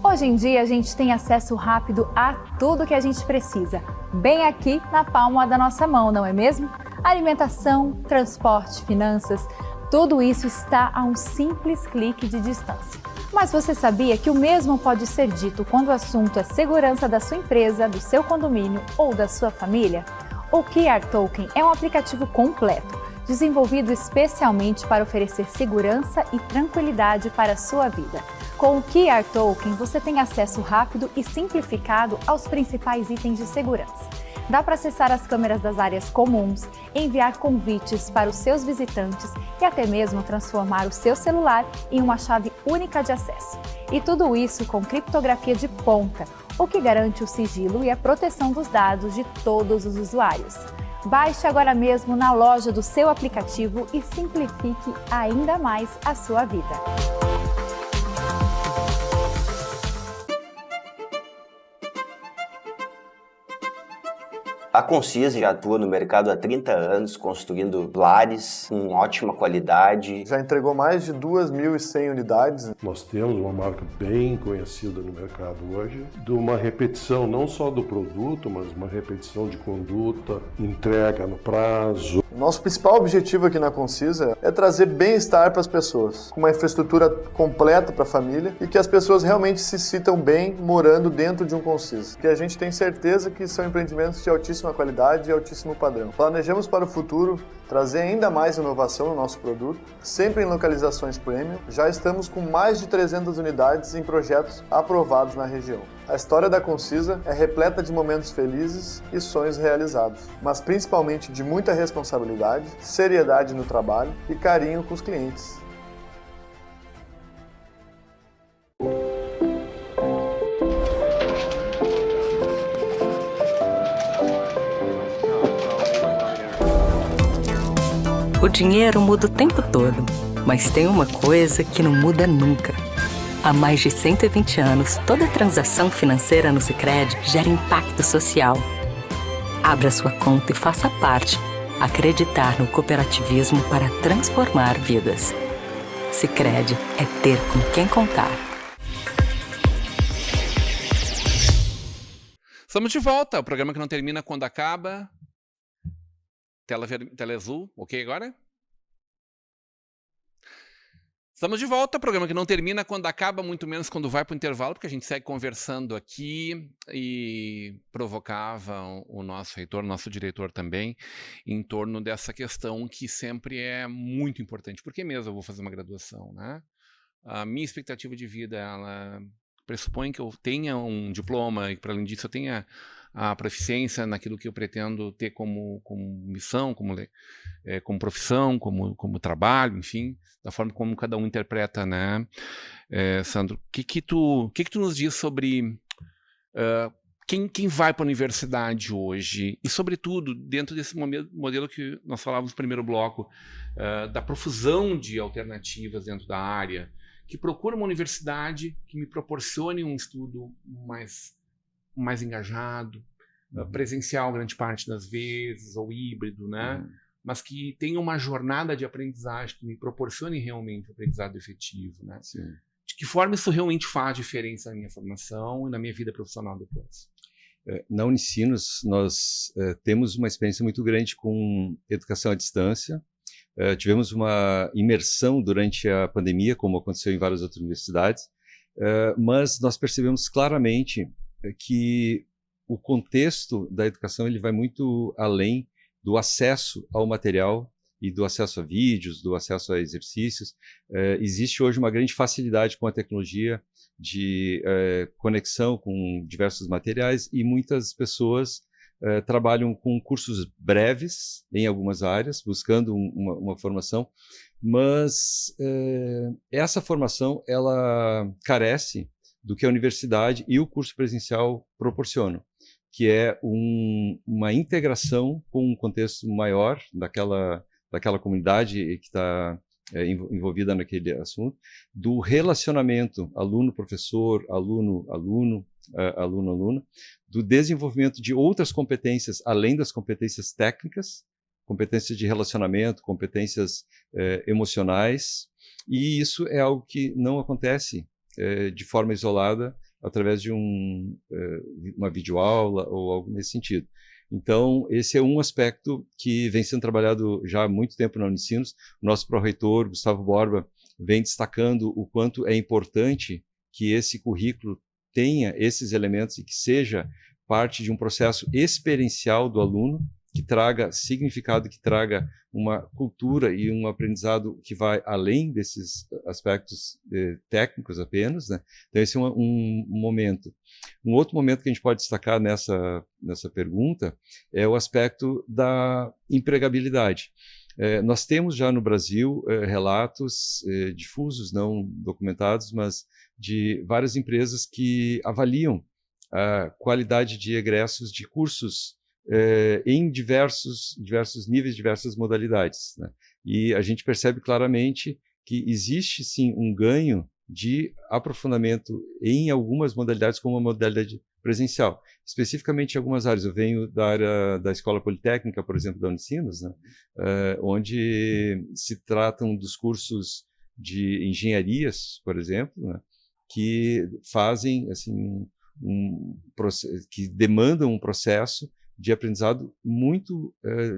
Hoje em dia, a gente tem acesso rápido a tudo que a gente precisa, bem aqui na palma da nossa mão, não é mesmo? Alimentação, transporte, finanças, tudo isso está a um simples clique de distância. Mas você sabia que o mesmo pode ser dito quando o assunto é segurança da sua empresa, do seu condomínio ou da sua família? O QR Token é um aplicativo completo, desenvolvido especialmente para oferecer segurança e tranquilidade para a sua vida. Com o QR Token, você tem acesso rápido e simplificado aos principais itens de segurança. Dá para acessar as câmeras das áreas comuns, enviar convites para os seus visitantes e até mesmo transformar o seu celular em uma chave única de acesso. E tudo isso com criptografia de ponta, o que garante o sigilo e a proteção dos dados de todos os usuários. Baixe agora mesmo na loja do seu aplicativo e simplifique ainda mais a sua vida.
A Concisa já atua no mercado há 30 anos, construindo lares com ótima qualidade.
Já entregou mais de 2.100 unidades.
Nós temos uma marca bem conhecida no mercado hoje, de uma repetição não só do produto, mas uma repetição de conduta, entrega no prazo.
Nosso principal objetivo aqui na Concisa é trazer bem-estar para as pessoas, com uma infraestrutura completa para a família e que as pessoas realmente se sintam bem morando dentro de um Concisa. Que a gente tem certeza que são empreendimentos de altíssima qualidade e altíssimo padrão. Planejamos para o futuro trazer ainda mais inovação no nosso produto, sempre em localizações premium. Já estamos com mais de 300 unidades em projetos aprovados na região. A história da Concisa é repleta de momentos felizes e sonhos realizados, mas principalmente de muita responsabilidade, seriedade no trabalho e carinho com os clientes.
O dinheiro muda o tempo todo, mas tem uma coisa que não muda nunca. Há mais de 120 anos, toda transação financeira no Sicredi gera impacto social. Abra sua conta e faça parte. acreditar no cooperativismo para transformar vidas. Sicredi é ter com quem contar.
Estamos de volta, o programa que não termina quando acaba. Tela azul, ok agora? Estamos de volta, programa que não termina quando acaba, muito menos quando vai para o intervalo, porque a gente segue conversando aqui e provocava o nosso reitor, nosso diretor também, em torno dessa questão que sempre é muito importante. Por que mesmo eu vou fazer uma graduação, né? A minha expectativa de vida, ela pressupõe que eu tenha um diploma e, para além disso, eu tenha a proficiência naquilo que eu pretendo ter como missão, como profissão, como trabalho, enfim, da forma como cada um interpreta, né? Sandro, o que tu nos diz sobre quem vai para a universidade hoje e, sobretudo, dentro desse modelo que nós falávamos no primeiro bloco, da profusão de alternativas dentro da área, que procura uma universidade que me proporcione um estudo mais engajado, presencial grande parte das vezes, ou híbrido, né? Mas que tenha uma jornada de aprendizagem que me proporcione realmente um aprendizado efetivo, né?
Sim.
De que forma isso realmente faz diferença na minha formação e na minha vida profissional depois?
Na Unicinos, nós temos uma experiência muito grande com educação à distância. Tivemos uma imersão durante a pandemia, como aconteceu em várias outras universidades, mas nós percebemos claramente que o contexto da educação ele vai muito além do acesso ao material e do acesso a vídeos, do acesso a exercícios. Existe hoje uma grande facilidade com a tecnologia de conexão com diversos materiais e muitas pessoas trabalham com cursos breves em algumas áreas, buscando uma formação, mas essa formação ela carece do que a universidade e o curso presencial proporcionam, que é uma integração com um contexto maior daquela comunidade que está envolvida naquele assunto, do relacionamento aluno-professor, aluno-aluno, aluno-aluna, do desenvolvimento de outras competências, além das competências técnicas, competências de relacionamento, competências emocionais, e isso é algo que não acontece de forma isolada através de uma videoaula ou algo nesse sentido. Então, esse é um aspecto que vem sendo trabalhado já há muito tempo na Unicinos. O nosso pró-reitor, Gustavo Borba, vem destacando o quanto é importante que esse currículo tenha esses elementos e que seja parte de um processo experiencial do aluno, que traga significado, que traga uma cultura e um aprendizado que vai além desses aspectos técnicos apenas, né? Então, esse é um momento. Um outro momento que a gente pode destacar nessa pergunta é o aspecto da empregabilidade. Nós temos já no Brasil relatos difusos, não documentados, mas de várias empresas que avaliam a qualidade de egressos de cursos em diversos níveis, diversas modalidades, né? E a gente percebe claramente que existe sim um ganho de aprofundamento em algumas modalidades, como a modalidade presencial. Especificamente em algumas áreas. Eu venho da área da Escola Politécnica, por exemplo, da Unicinos, né? Onde se tratam dos cursos de engenharias, por exemplo, né? Que fazem assim que demandam um processo de aprendizado muito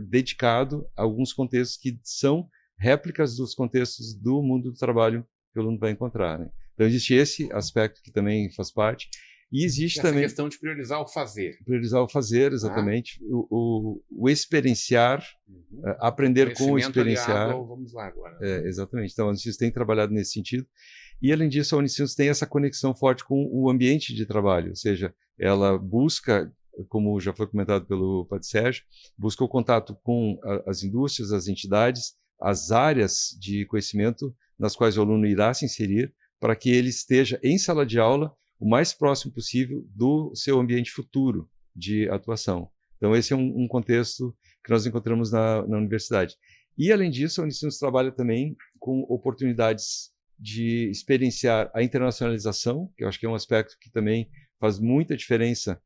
dedicado a alguns contextos que são réplicas dos contextos do mundo do trabalho que o aluno vai encontrar, né? Então, existe esse aspecto que também faz parte. E existe também...
essa questão de priorizar o fazer.
Priorizar o fazer, exatamente. O experienciar, aprender com o experienciar.
Vamos lá agora.
Exatamente. Então, a Unicinos tem trabalhado nesse sentido. E, além disso, a Unicinos tem essa conexão forte com o ambiente de trabalho. Ou seja, ela busca, como já foi comentado pelo Padre Sérgio, busca o contato com as indústrias, as entidades, as áreas de conhecimento nas quais o aluno irá se inserir, para que ele esteja em sala de aula o mais próximo possível do seu ambiente futuro de atuação. Então, esse é um contexto que nós encontramos na universidade. E, além disso, a Unicinos trabalha também com oportunidades de experienciar a internacionalização, que eu acho que é um aspecto que também faz muita diferença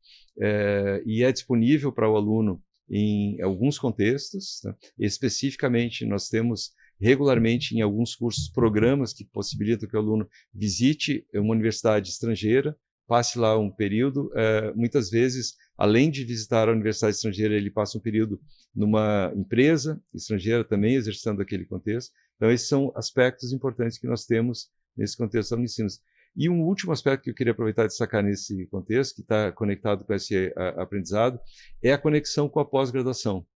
e é disponível para o aluno em alguns contextos, né? Especificamente, nós temos regularmente em alguns cursos programas que possibilitam que o aluno visite uma universidade estrangeira, passe lá um período, muitas vezes, além de visitar a universidade estrangeira, ele passa um período numa empresa estrangeira também, exercendo aquele contexto. Então, esses são aspectos importantes que nós temos nesse contexto da Unicinos. E um último aspecto que eu queria aproveitar e destacar nesse contexto, que está conectado com esse aprendizado, é a conexão com a pós-graduação.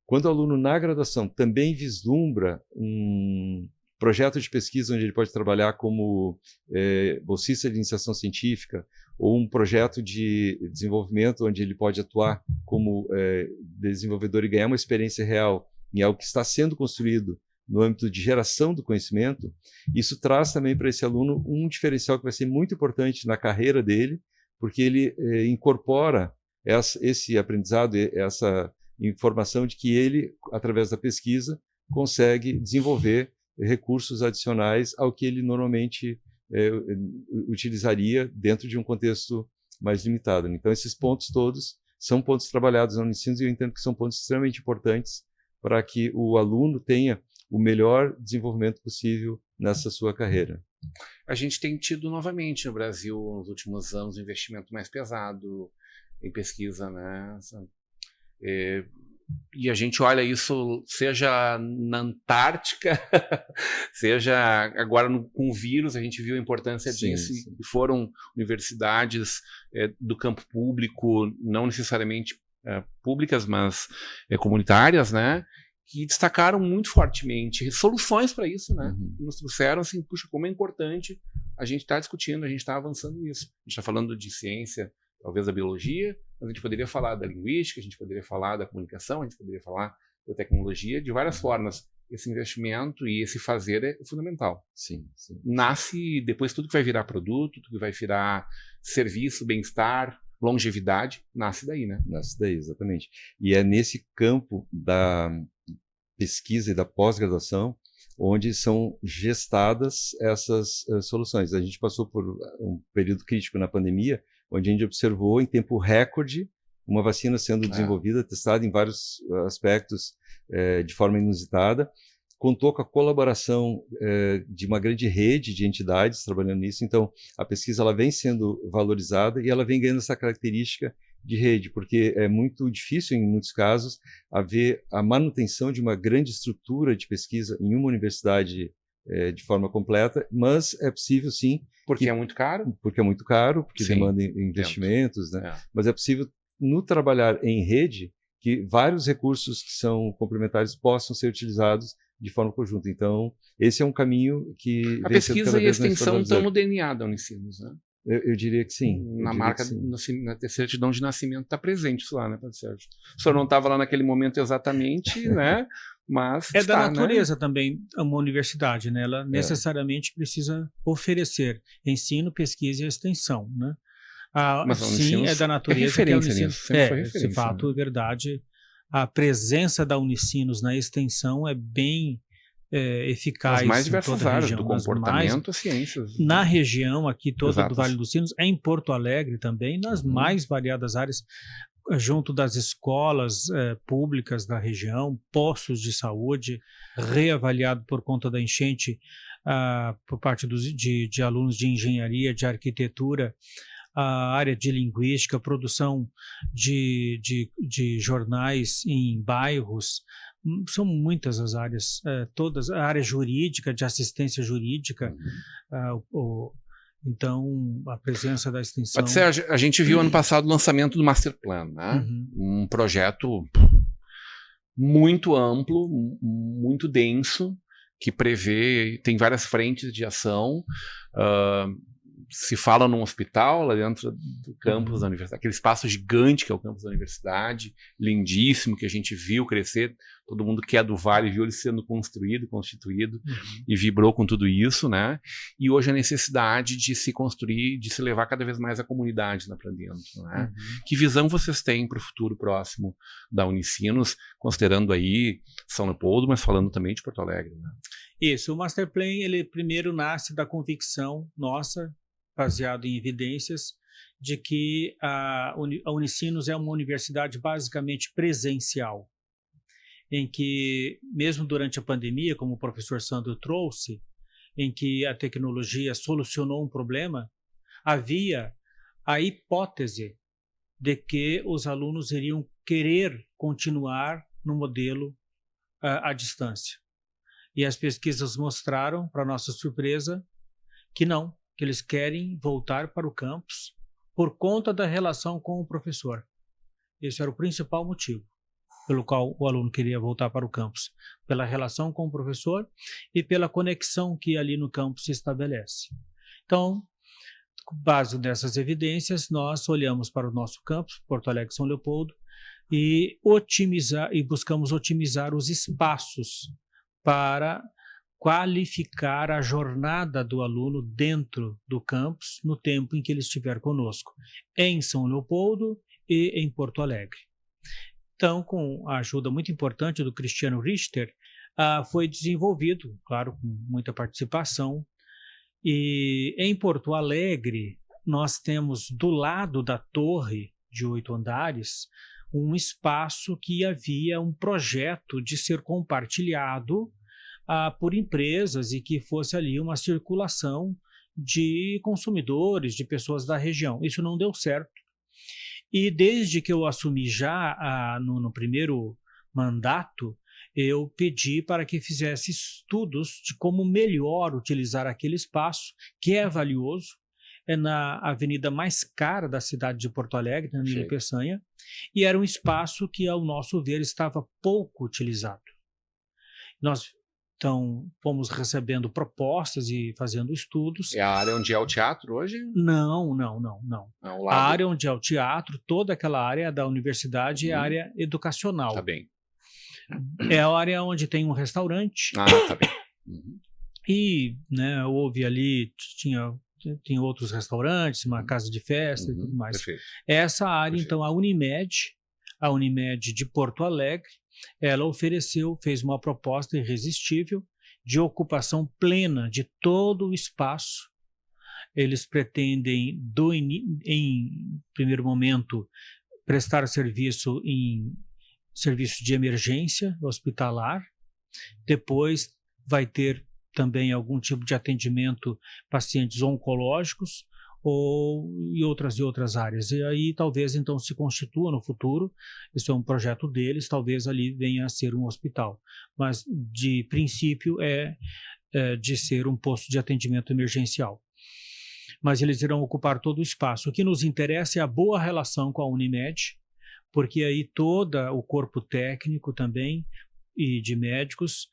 Quando o aluno na graduação também vislumbra um projeto de pesquisa onde ele pode trabalhar como bolsista de iniciação científica, ou um projeto de desenvolvimento onde ele pode atuar como desenvolvedor e ganhar uma experiência real em algo que está sendo construído no âmbito de geração do conhecimento, isso traz também para esse aluno um diferencial que vai ser muito importante na carreira dele, porque ele incorpora esse aprendizado, essa informação de que ele, através da pesquisa, consegue desenvolver recursos adicionais ao que ele normalmente utilizaria dentro de um contexto mais limitado. Então, esses pontos todos são pontos trabalhados na Unicinos e eu entendo que são pontos extremamente importantes para que o aluno tenha o melhor desenvolvimento possível nessa sua carreira.
A gente tem tido novamente no Brasil, nos últimos anos, um investimento mais pesado em pesquisa, né? E a gente olha isso, seja na Antártica, seja agora com o vírus, a gente viu a importância disso, e foram universidades do campo público, não necessariamente públicas, mas comunitárias, né? Que destacaram muito fortemente soluções para isso, né? Nos trouxeram assim, puxa, como é importante a gente estar discutindo, a gente estar avançando nisso. A gente está falando de ciência, talvez da biologia, mas a gente poderia falar da linguística, a gente poderia falar da comunicação, a gente poderia falar da tecnologia, de várias formas. Esse investimento e esse fazer é fundamental.
Sim.
Nasce depois tudo que vai virar produto, tudo que vai virar serviço, bem-estar, longevidade, nasce daí, né?
Nasce daí, exatamente. E é nesse campo da pesquisa e da pós-graduação onde são gestadas essas soluções. A gente passou por um período crítico na pandemia, onde a gente observou em tempo recorde uma vacina sendo desenvolvida, testada em vários aspectos de forma inusitada. Contou com a colaboração de uma grande rede de entidades trabalhando nisso. Então, a pesquisa ela vem sendo valorizada e ela vem ganhando essa característica de rede, porque é muito difícil, em muitos casos, haver a manutenção de uma grande estrutura de pesquisa em uma universidade de forma completa, mas é possível sim.
Porque é muito caro?
Porque é muito caro, porque demanda investimentos, né? Mas é possível, no trabalhar em rede, que vários recursos que são complementares possam ser utilizados de forma conjunta. Então, esse é um caminho que...
A pesquisa e a extensão estão no DNA da Unicinos, né?
Eu diria que sim.
Na marca, na certidão de nascimento está presente isso lá, né, Padre Sérgio? O senhor não estava lá naquele momento exatamente, né? Mas
da natureza, né? Também uma universidade, né? Ela necessariamente precisa oferecer ensino, pesquisa e extensão, né?
Mas
sim, é da natureza que a Unicinos esse fato é verdade. A presença da Unicinos na extensão é bem eficaz.
As mais diversas áreas,
região,
do comportamento, ciências.
Na região aqui toda do Vale dos Sinos, em Porto Alegre também, nas mais variadas áreas, junto das escolas públicas da região, postos de saúde, reavaliado por conta da enchente por parte de alunos de engenharia, de arquitetura, a área de linguística, produção de jornais em bairros. São muitas as áreas, todas, a área jurídica, de assistência jurídica, então a presença da extensão...
Padre Sérgio, a gente viu ano passado o lançamento do Master Plan, né? Um projeto muito amplo, muito denso, que prevê, tem várias frentes de ação. Se fala num hospital lá dentro do campus da universidade, aquele espaço gigante que é o campus da universidade, lindíssimo, que a gente viu crescer, todo mundo que é do Vale viu ele sendo construído, constituído, e vibrou com tudo isso, né? E hoje a necessidade de se construir, de se levar cada vez mais a comunidade lá para dentro, né? Que visão vocês têm para o futuro próximo da Unicinos, considerando aí São Leopoldo, mas falando também de Porto Alegre, né?
Isso, o Master Plan, ele primeiro nasce da convicção nossa, baseado em evidências, de que a Unicinos é uma universidade basicamente presencial, em que, mesmo durante a pandemia, como o professor Sandro trouxe, em que a tecnologia solucionou um problema, havia a hipótese de que os alunos iriam querer continuar no modelo à distância. E as pesquisas mostraram, para nossa surpresa, que não, que eles querem voltar para o campus por conta da relação com o professor. Esse era o principal motivo pelo qual o aluno queria voltar para o campus, pela relação com o professor e pela conexão que ali no campus se estabelece. Então, com base nessas evidências, nós olhamos para o nosso campus, Porto Alegre São Leopoldo, e buscamos otimizar os espaços para qualificar a jornada do aluno dentro do campus no tempo em que ele estiver conosco, em São Leopoldo e em Porto Alegre. Então, com a ajuda muito importante do Cristiano Richter, foi desenvolvido, claro, com muita participação, e em Porto Alegre nós temos do lado da torre de 8 andares um espaço que havia um projeto de ser compartilhado por empresas e que fosse ali uma circulação de consumidores, de pessoas da região. Isso não deu certo. E desde que eu assumi já no primeiro mandato, eu pedi para que fizesse estudos de como melhor utilizar aquele espaço, que é valioso, é na avenida mais cara da cidade de Porto Alegre, na Emílio Peçanha, e era um espaço que, ao nosso ver, estava pouco utilizado. Nós, então, fomos recebendo propostas e fazendo estudos.
É a área onde é o teatro hoje?
Não.
A
área onde é o teatro, toda aquela área da universidade é a área educacional.
Tá bem.
É a área onde tem um restaurante.
Tá bem.
E, né, houve ali, tinha outros restaurantes, uma casa de festa e tudo mais.
Perfeito.
Essa área, então, a Unimed de Porto Alegre, ela fez uma proposta irresistível de ocupação plena de todo o espaço. Eles pretendem, em primeiro momento, prestar serviço de emergência hospitalar, depois vai ter também algum tipo de atendimento pacientes oncológicos e outras áreas. E aí talvez então se constitua no futuro, isso é um projeto deles, talvez ali venha a ser um hospital. Mas de princípio é de ser um posto de atendimento emergencial. Mas eles irão ocupar todo o espaço. O que nos interessa é a boa relação com a Unimed, porque aí todo o corpo técnico também e de médicos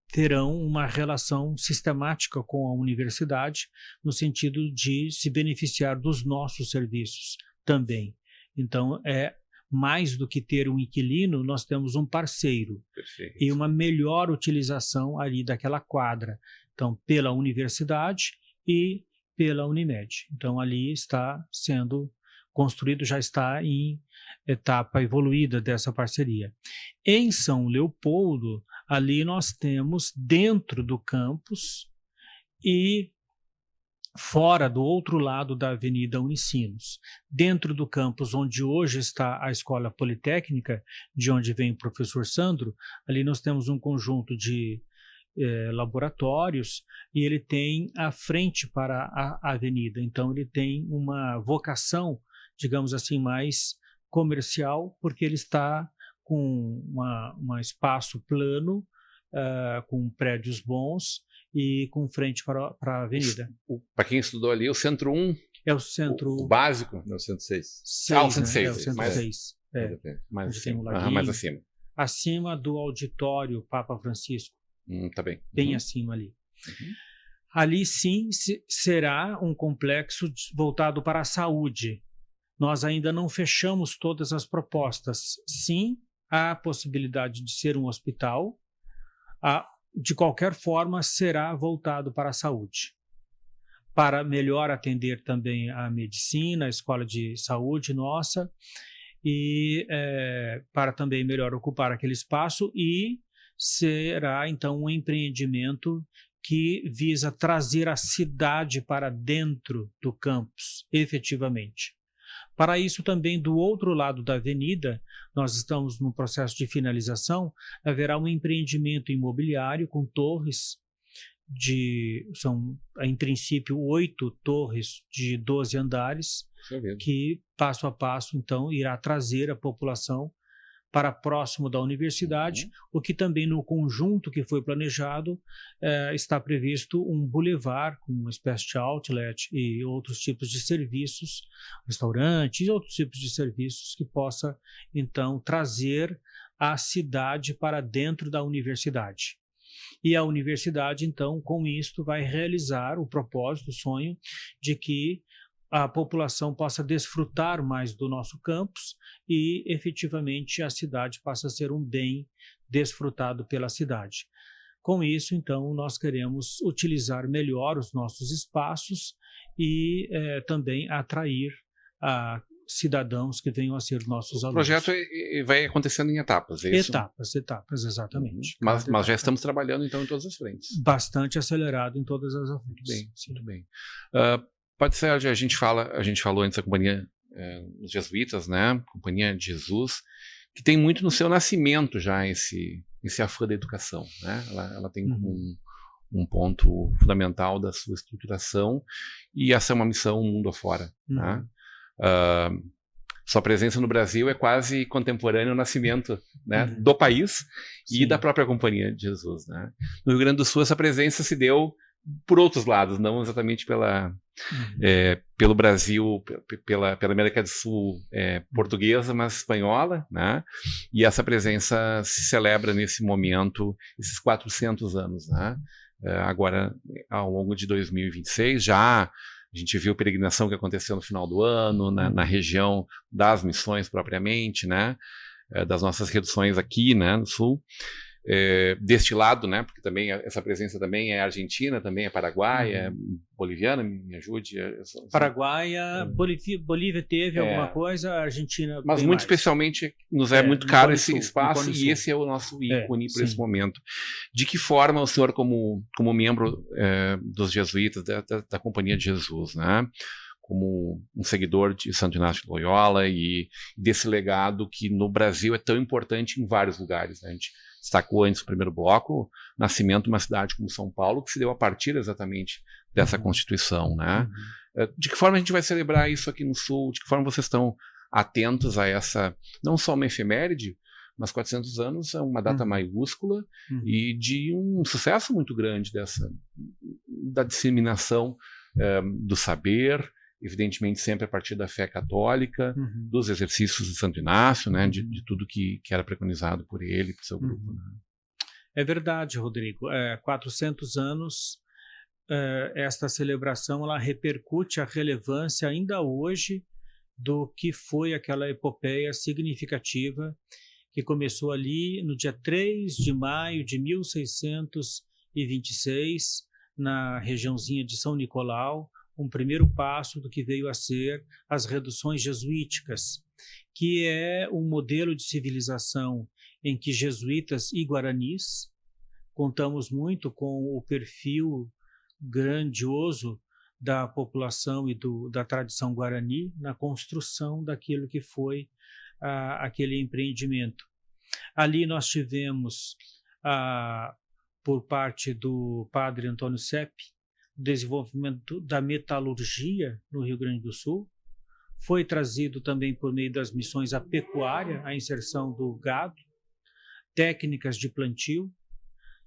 terão uma relação sistemática com a universidade, no sentido de se beneficiar dos nossos serviços também. Então, mais do que ter um inquilino, nós temos um parceiro.
Perfeito.
E uma melhor utilização ali daquela quadra. Então, pela universidade e pela Unimed. Então, ali está sendo construído, já está em etapa evoluída dessa parceria. Em São Leopoldo, ali nós temos dentro do campus e fora do outro lado da Avenida Unicinos. Dentro do campus onde hoje está a Escola Politécnica, de onde vem o professor Sandro, ali nós temos um conjunto de laboratórios e ele tem a frente para a avenida. Então ele tem uma vocação, digamos assim, mais comercial, porque ele está com um espaço plano, com prédios bons e com frente para a avenida.
Para quem estudou ali, o Centro 1
é o centro...
O básico?
Não, o Centro 6.
O Centro 6.
É o Centro 6.
Mais acima.
Acima do auditório Papa Francisco.
Tá bem.
Bem acima ali. Ali sim será um complexo voltado para a saúde. Nós ainda não fechamos todas as propostas. Sim, há a possibilidade de ser um hospital. De qualquer forma, será voltado para a saúde. Para melhor atender também a medicina, a escola de saúde nossa, e para também melhor ocupar aquele espaço, e será então um empreendimento que visa trazer a cidade para dentro do campus, efetivamente. Para isso também, do outro lado da avenida, nós estamos no processo de finalização, haverá um empreendimento imobiliário com torres são, em princípio, 8 torres de 12 andares, que, passo a passo, então, irá trazer a população para próximo da universidade, o que também no conjunto que foi planejado está previsto um bulevar com uma espécie de outlet e outros tipos de serviços, restaurantes e outros tipos de serviços que possa, então, trazer a cidade para dentro da universidade. E a universidade, então, com isto, vai realizar o propósito, o sonho de que a população possa desfrutar mais do nosso campus e, efetivamente, a cidade passa a ser um bem desfrutado pela cidade. Com isso, então, nós queremos utilizar melhor os nossos espaços e também atrair cidadãos que venham a ser nossos alunos.
O projeto vai acontecendo em etapas, é isso?
Etapas, exatamente.
Mas já estamos trabalhando, então, em todas as frentes.
Bastante acelerado em todas as frentes.
Muito bem. Pode ser, a gente falou antes da companhia dos jesuítas, né? Companhia de Jesus, que tem muito no seu nascimento já esse afã da educação, né? Ela tem um ponto fundamental da sua estruturação, e essa é uma missão mundo afora, né? Sua presença no Brasil é quase contemporânea ao nascimento, né, do país e da própria Companhia de Jesus, né? No Rio Grande do Sul, essa presença se deu por outros lados, não exatamente pelo Brasil, pela América do Sul portuguesa, mas espanhola, né? E essa presença se celebra nesse momento, esses 400 anos, né? Agora, ao longo de 2026, já a gente viu a peregrinação que aconteceu no final do ano, na região das missões propriamente, né? Das nossas reduções aqui, né, no Sul. Deste lado, né, porque também essa presença também é argentina, também é paraguaia, boliviana, me ajude.
Paraguaia, Bolívia teve alguma coisa, a Argentina.
Mas muito especialmente nos é muito caro esse espaço, e esse é o nosso ícone para esse momento. De que forma o senhor, como membro dos jesuítas, da Companhia de Jesus, né, como um seguidor de Santo Inácio de Loyola e desse legado que no Brasil é tão importante em vários lugares, né? A gente destacou antes no primeiro bloco o nascimento de uma cidade como São Paulo, que se deu a partir exatamente dessa Constituição, né? De que forma a gente vai celebrar isso aqui no Sul? De que forma vocês estão atentos a essa, não só uma efeméride, mas 400 anos é uma data maiúscula e de um sucesso muito grande da disseminação do saber, evidentemente sempre a partir da fé católica, dos exercícios de Santo Inácio, né, de tudo que era preconizado por ele, por seu grupo. Né?
É verdade, Rodrigo. 400 anos, esta celebração ela repercute a relevância ainda hoje do que foi aquela epopeia significativa que começou ali no dia 3 de maio de 1626, na regiãozinha de São Nicolau, um primeiro passo do que veio a ser as reduções jesuíticas, que é um modelo de civilização em que jesuítas e guaranis, contamos muito com o perfil grandioso da população e da tradição guarani na construção daquilo que foi aquele empreendimento. Ali nós tivemos, por parte do padre Antônio Sepp, o desenvolvimento da metalurgia no Rio Grande do Sul. Foi trazido também por meio das missões a pecuária, a inserção do gado, técnicas de plantio,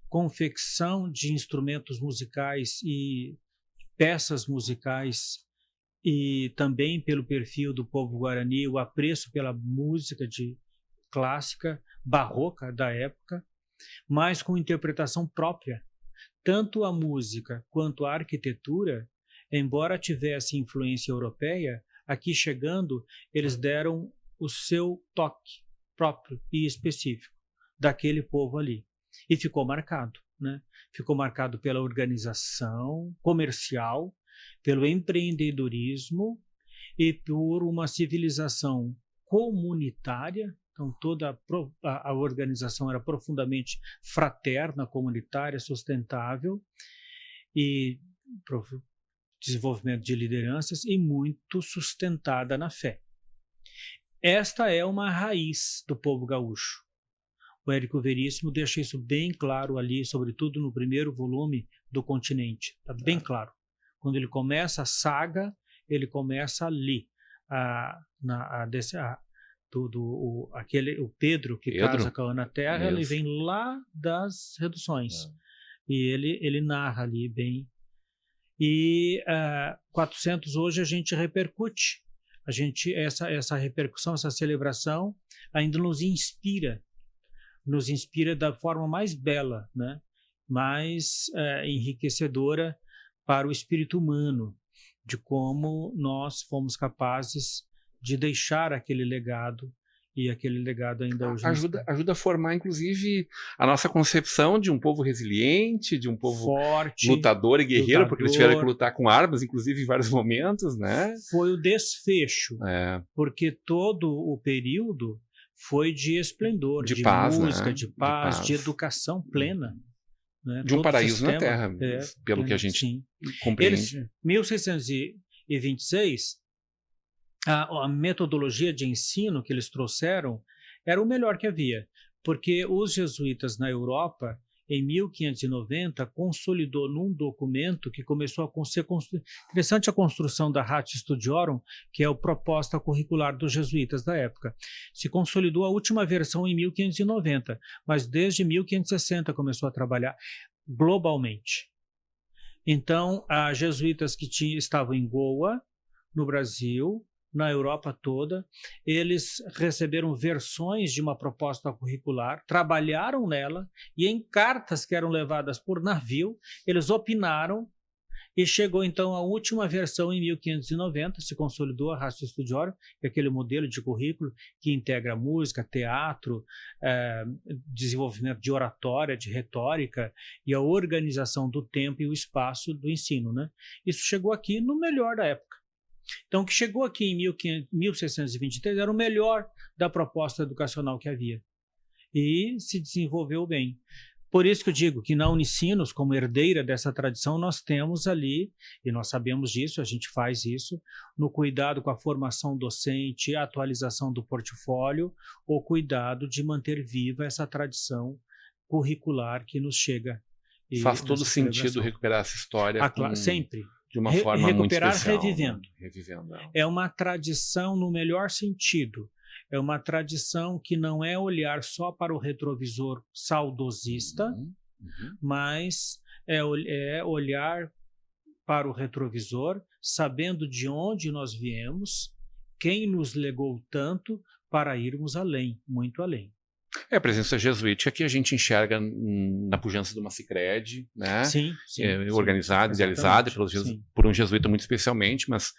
confecção de instrumentos musicais e peças musicais, e também pelo perfil do povo guarani, o apreço pela música clássica, barroca da época, mas com interpretação própria. Tanto a música quanto a arquitetura, embora tivesse influência europeia, aqui chegando, eles deram o seu toque próprio e específico daquele povo ali. E ficou marcado, né? Ficou marcado pela organização comercial, pelo empreendedorismo e por uma civilização comunitária. Então, toda a organização era profundamente fraterna, comunitária, sustentável, e desenvolvimento de lideranças e muito sustentada na fé. Esta é uma raiz do povo gaúcho. O Érico Veríssimo deixa isso bem claro ali, sobretudo no primeiro volume do Continente. Está bem claro. Quando ele começa a saga, ele começa ali. O Pedro que casa com a Ana Terra, ele vem lá das reduções. E ele narra ali bem. E 400 hoje a gente repercute. Essa repercussão, essa celebração ainda nos inspira da forma mais bela, né? Mais enriquecedora para o espírito humano, de como nós fomos capazes de deixar aquele legado, e aquele legado ainda hoje
ajuda a formar, inclusive, a nossa concepção de um povo resiliente, de um povo forte, lutador e guerreiro, porque eles tiveram que lutar com armas, inclusive em vários momentos, né?
Foi o desfecho, porque todo o período foi de esplendor, de paz, música, né? de paz, de educação plena. Né?
De um paraíso na Terra, pelo que a gente compreende.
Em 1626, a metodologia de ensino que eles trouxeram era o melhor que havia, porque os jesuítas na Europa, em 1590, consolidou num documento que começou a ser interessante a construção da Ratio Studiorum, que é a proposta curricular dos jesuítas da época. Se consolidou a última versão em 1590, mas desde 1560 começou a trabalhar globalmente. Então, as jesuítas que estavam em Goa, no Brasil, na Europa toda, eles receberam versões de uma proposta curricular, trabalharam nela, e em cartas que eram levadas por navio, eles opinaram, e chegou então a última versão em 1590, se consolidou a Ratio Studiorum, que é aquele modelo de currículo que integra música, teatro, desenvolvimento de oratória, de retórica, e a organização do tempo e o espaço do ensino, né? Isso chegou aqui no melhor da época. Então, o que chegou aqui em 1623 era o melhor da proposta educacional que havia. E se desenvolveu bem. Por isso que eu digo que na Unicinos, como herdeira dessa tradição, nós temos ali, e nós sabemos disso, a gente faz isso, no cuidado com a formação docente, a atualização do portfólio, o cuidado de manter viva essa tradição curricular que nos chega.
Faz todo sentido recuperar essa história.
Sempre.
De uma forma muito especial.
Revivendo. É uma tradição no melhor sentido. É uma tradição que não é olhar só para o retrovisor saudosista, mas é olhar para o retrovisor, sabendo de onde nós viemos, quem nos legou tanto para irmos além, muito além.
É a presença jesuítica que a gente enxerga na pujança de uma Sicredi, né?
Sim,
organizada, idealizada por um jesuíta muito especialmente, mas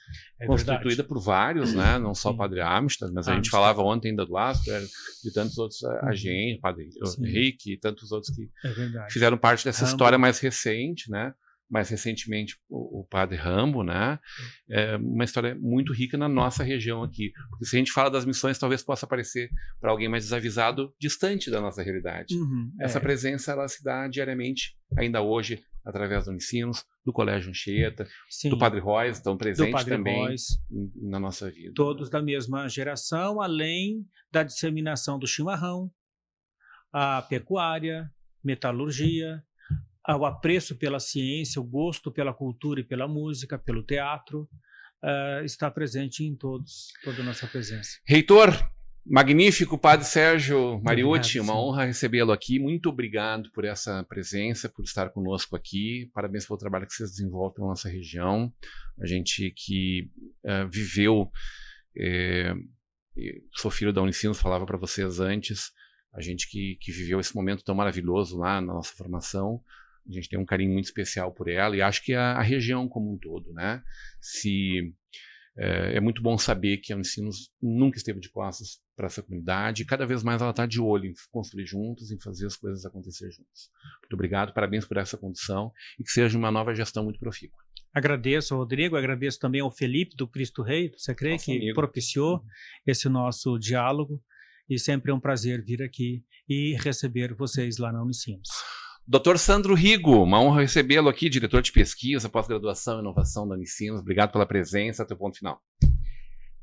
constituída por vários, né? Não só o Padre Amistad, mas a gente falava ontem ainda do Asper, de tantos outros agentes, Padre Henrique e tantos outros que fizeram parte dessa história mais recente, né? Mais recentemente o Padre Rambo, né? É uma história muito rica na nossa região aqui. Porque se a gente fala das missões, talvez possa parecer para alguém mais desavisado, distante da nossa realidade. Essa presença, ela se dá diariamente, ainda hoje, através do Unicinos, do Colégio Anchieta, do Padre Royce, estão presentes também na nossa vida.
Todos da mesma geração, além da disseminação do chimarrão, a pecuária, metalurgia, o apreço pela ciência, o gosto pela cultura e pela música, pelo teatro, está presente em toda a nossa presença.
Reitor, magnífico Padre Sérgio Mariucci, uma honra recebê-lo aqui. Muito obrigado por essa presença, por estar conosco aqui. Parabéns pelo trabalho que vocês desenvolvem na nossa região. A gente que viveu, sou filho da Unicinos, falava para vocês antes, a gente que viveu esse momento tão maravilhoso lá na nossa formação, a gente tem um carinho muito especial por ela, e acho que a região como um todo, né? É muito bom saber que a Unicinos nunca esteve de costas para essa comunidade, e cada vez mais ela está de olho em construir juntos, em fazer as coisas acontecer juntos. Muito obrigado, parabéns por essa condução, e que seja uma nova gestão muito profícua.
Agradeço ao Rodrigo, agradeço também ao Felipe do Cristo Rei, você crê, que propiciou esse nosso diálogo, e sempre é um prazer vir aqui e receber vocês lá na Unicinos.
Dr. Sandro Rigo, uma honra recebê-lo aqui, diretor de pesquisa, pós-graduação e inovação da Unicinos. Obrigado pela presença, teu ponto final.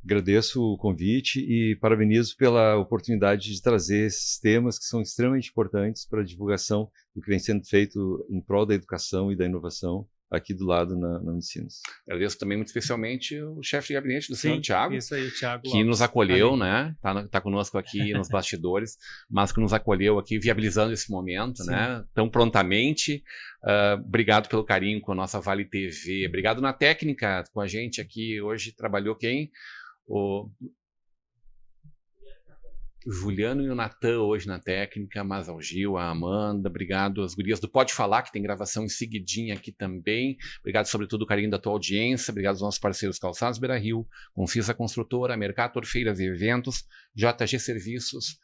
Agradeço o convite e parabenizo pela oportunidade de trazer esses temas que são extremamente importantes para a divulgação do que vem sendo feito em prol da educação e da inovação aqui do lado na Unicinos.
Agradeço também muito especialmente o chefe de gabinete do senhor Thiago,
isso aí, o Thiago
que
Lopes.
nos acolheu, né? Tá conosco aqui nos bastidores, mas que nos acolheu aqui, viabilizando esse momento, né? Tão prontamente. Obrigado pelo carinho com a nossa Vale TV. Obrigado na técnica com a gente aqui. Hoje trabalhou quem? O Juliano e o Natan hoje na técnica, mas ao Gil, a Amanda, obrigado às gurias do Pode Falar, que tem gravação em seguidinha aqui também, obrigado sobretudo o carinho da tua audiência, obrigado aos nossos parceiros Calçados Beira Rio, Concisa Construtora, Mercator Feiras e Eventos, JG Serviços,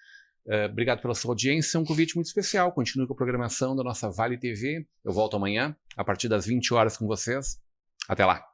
obrigado pela sua audiência, um convite muito especial, continue com a programação da nossa Vale TV, eu volto amanhã, a partir das 20 horas com vocês, até lá.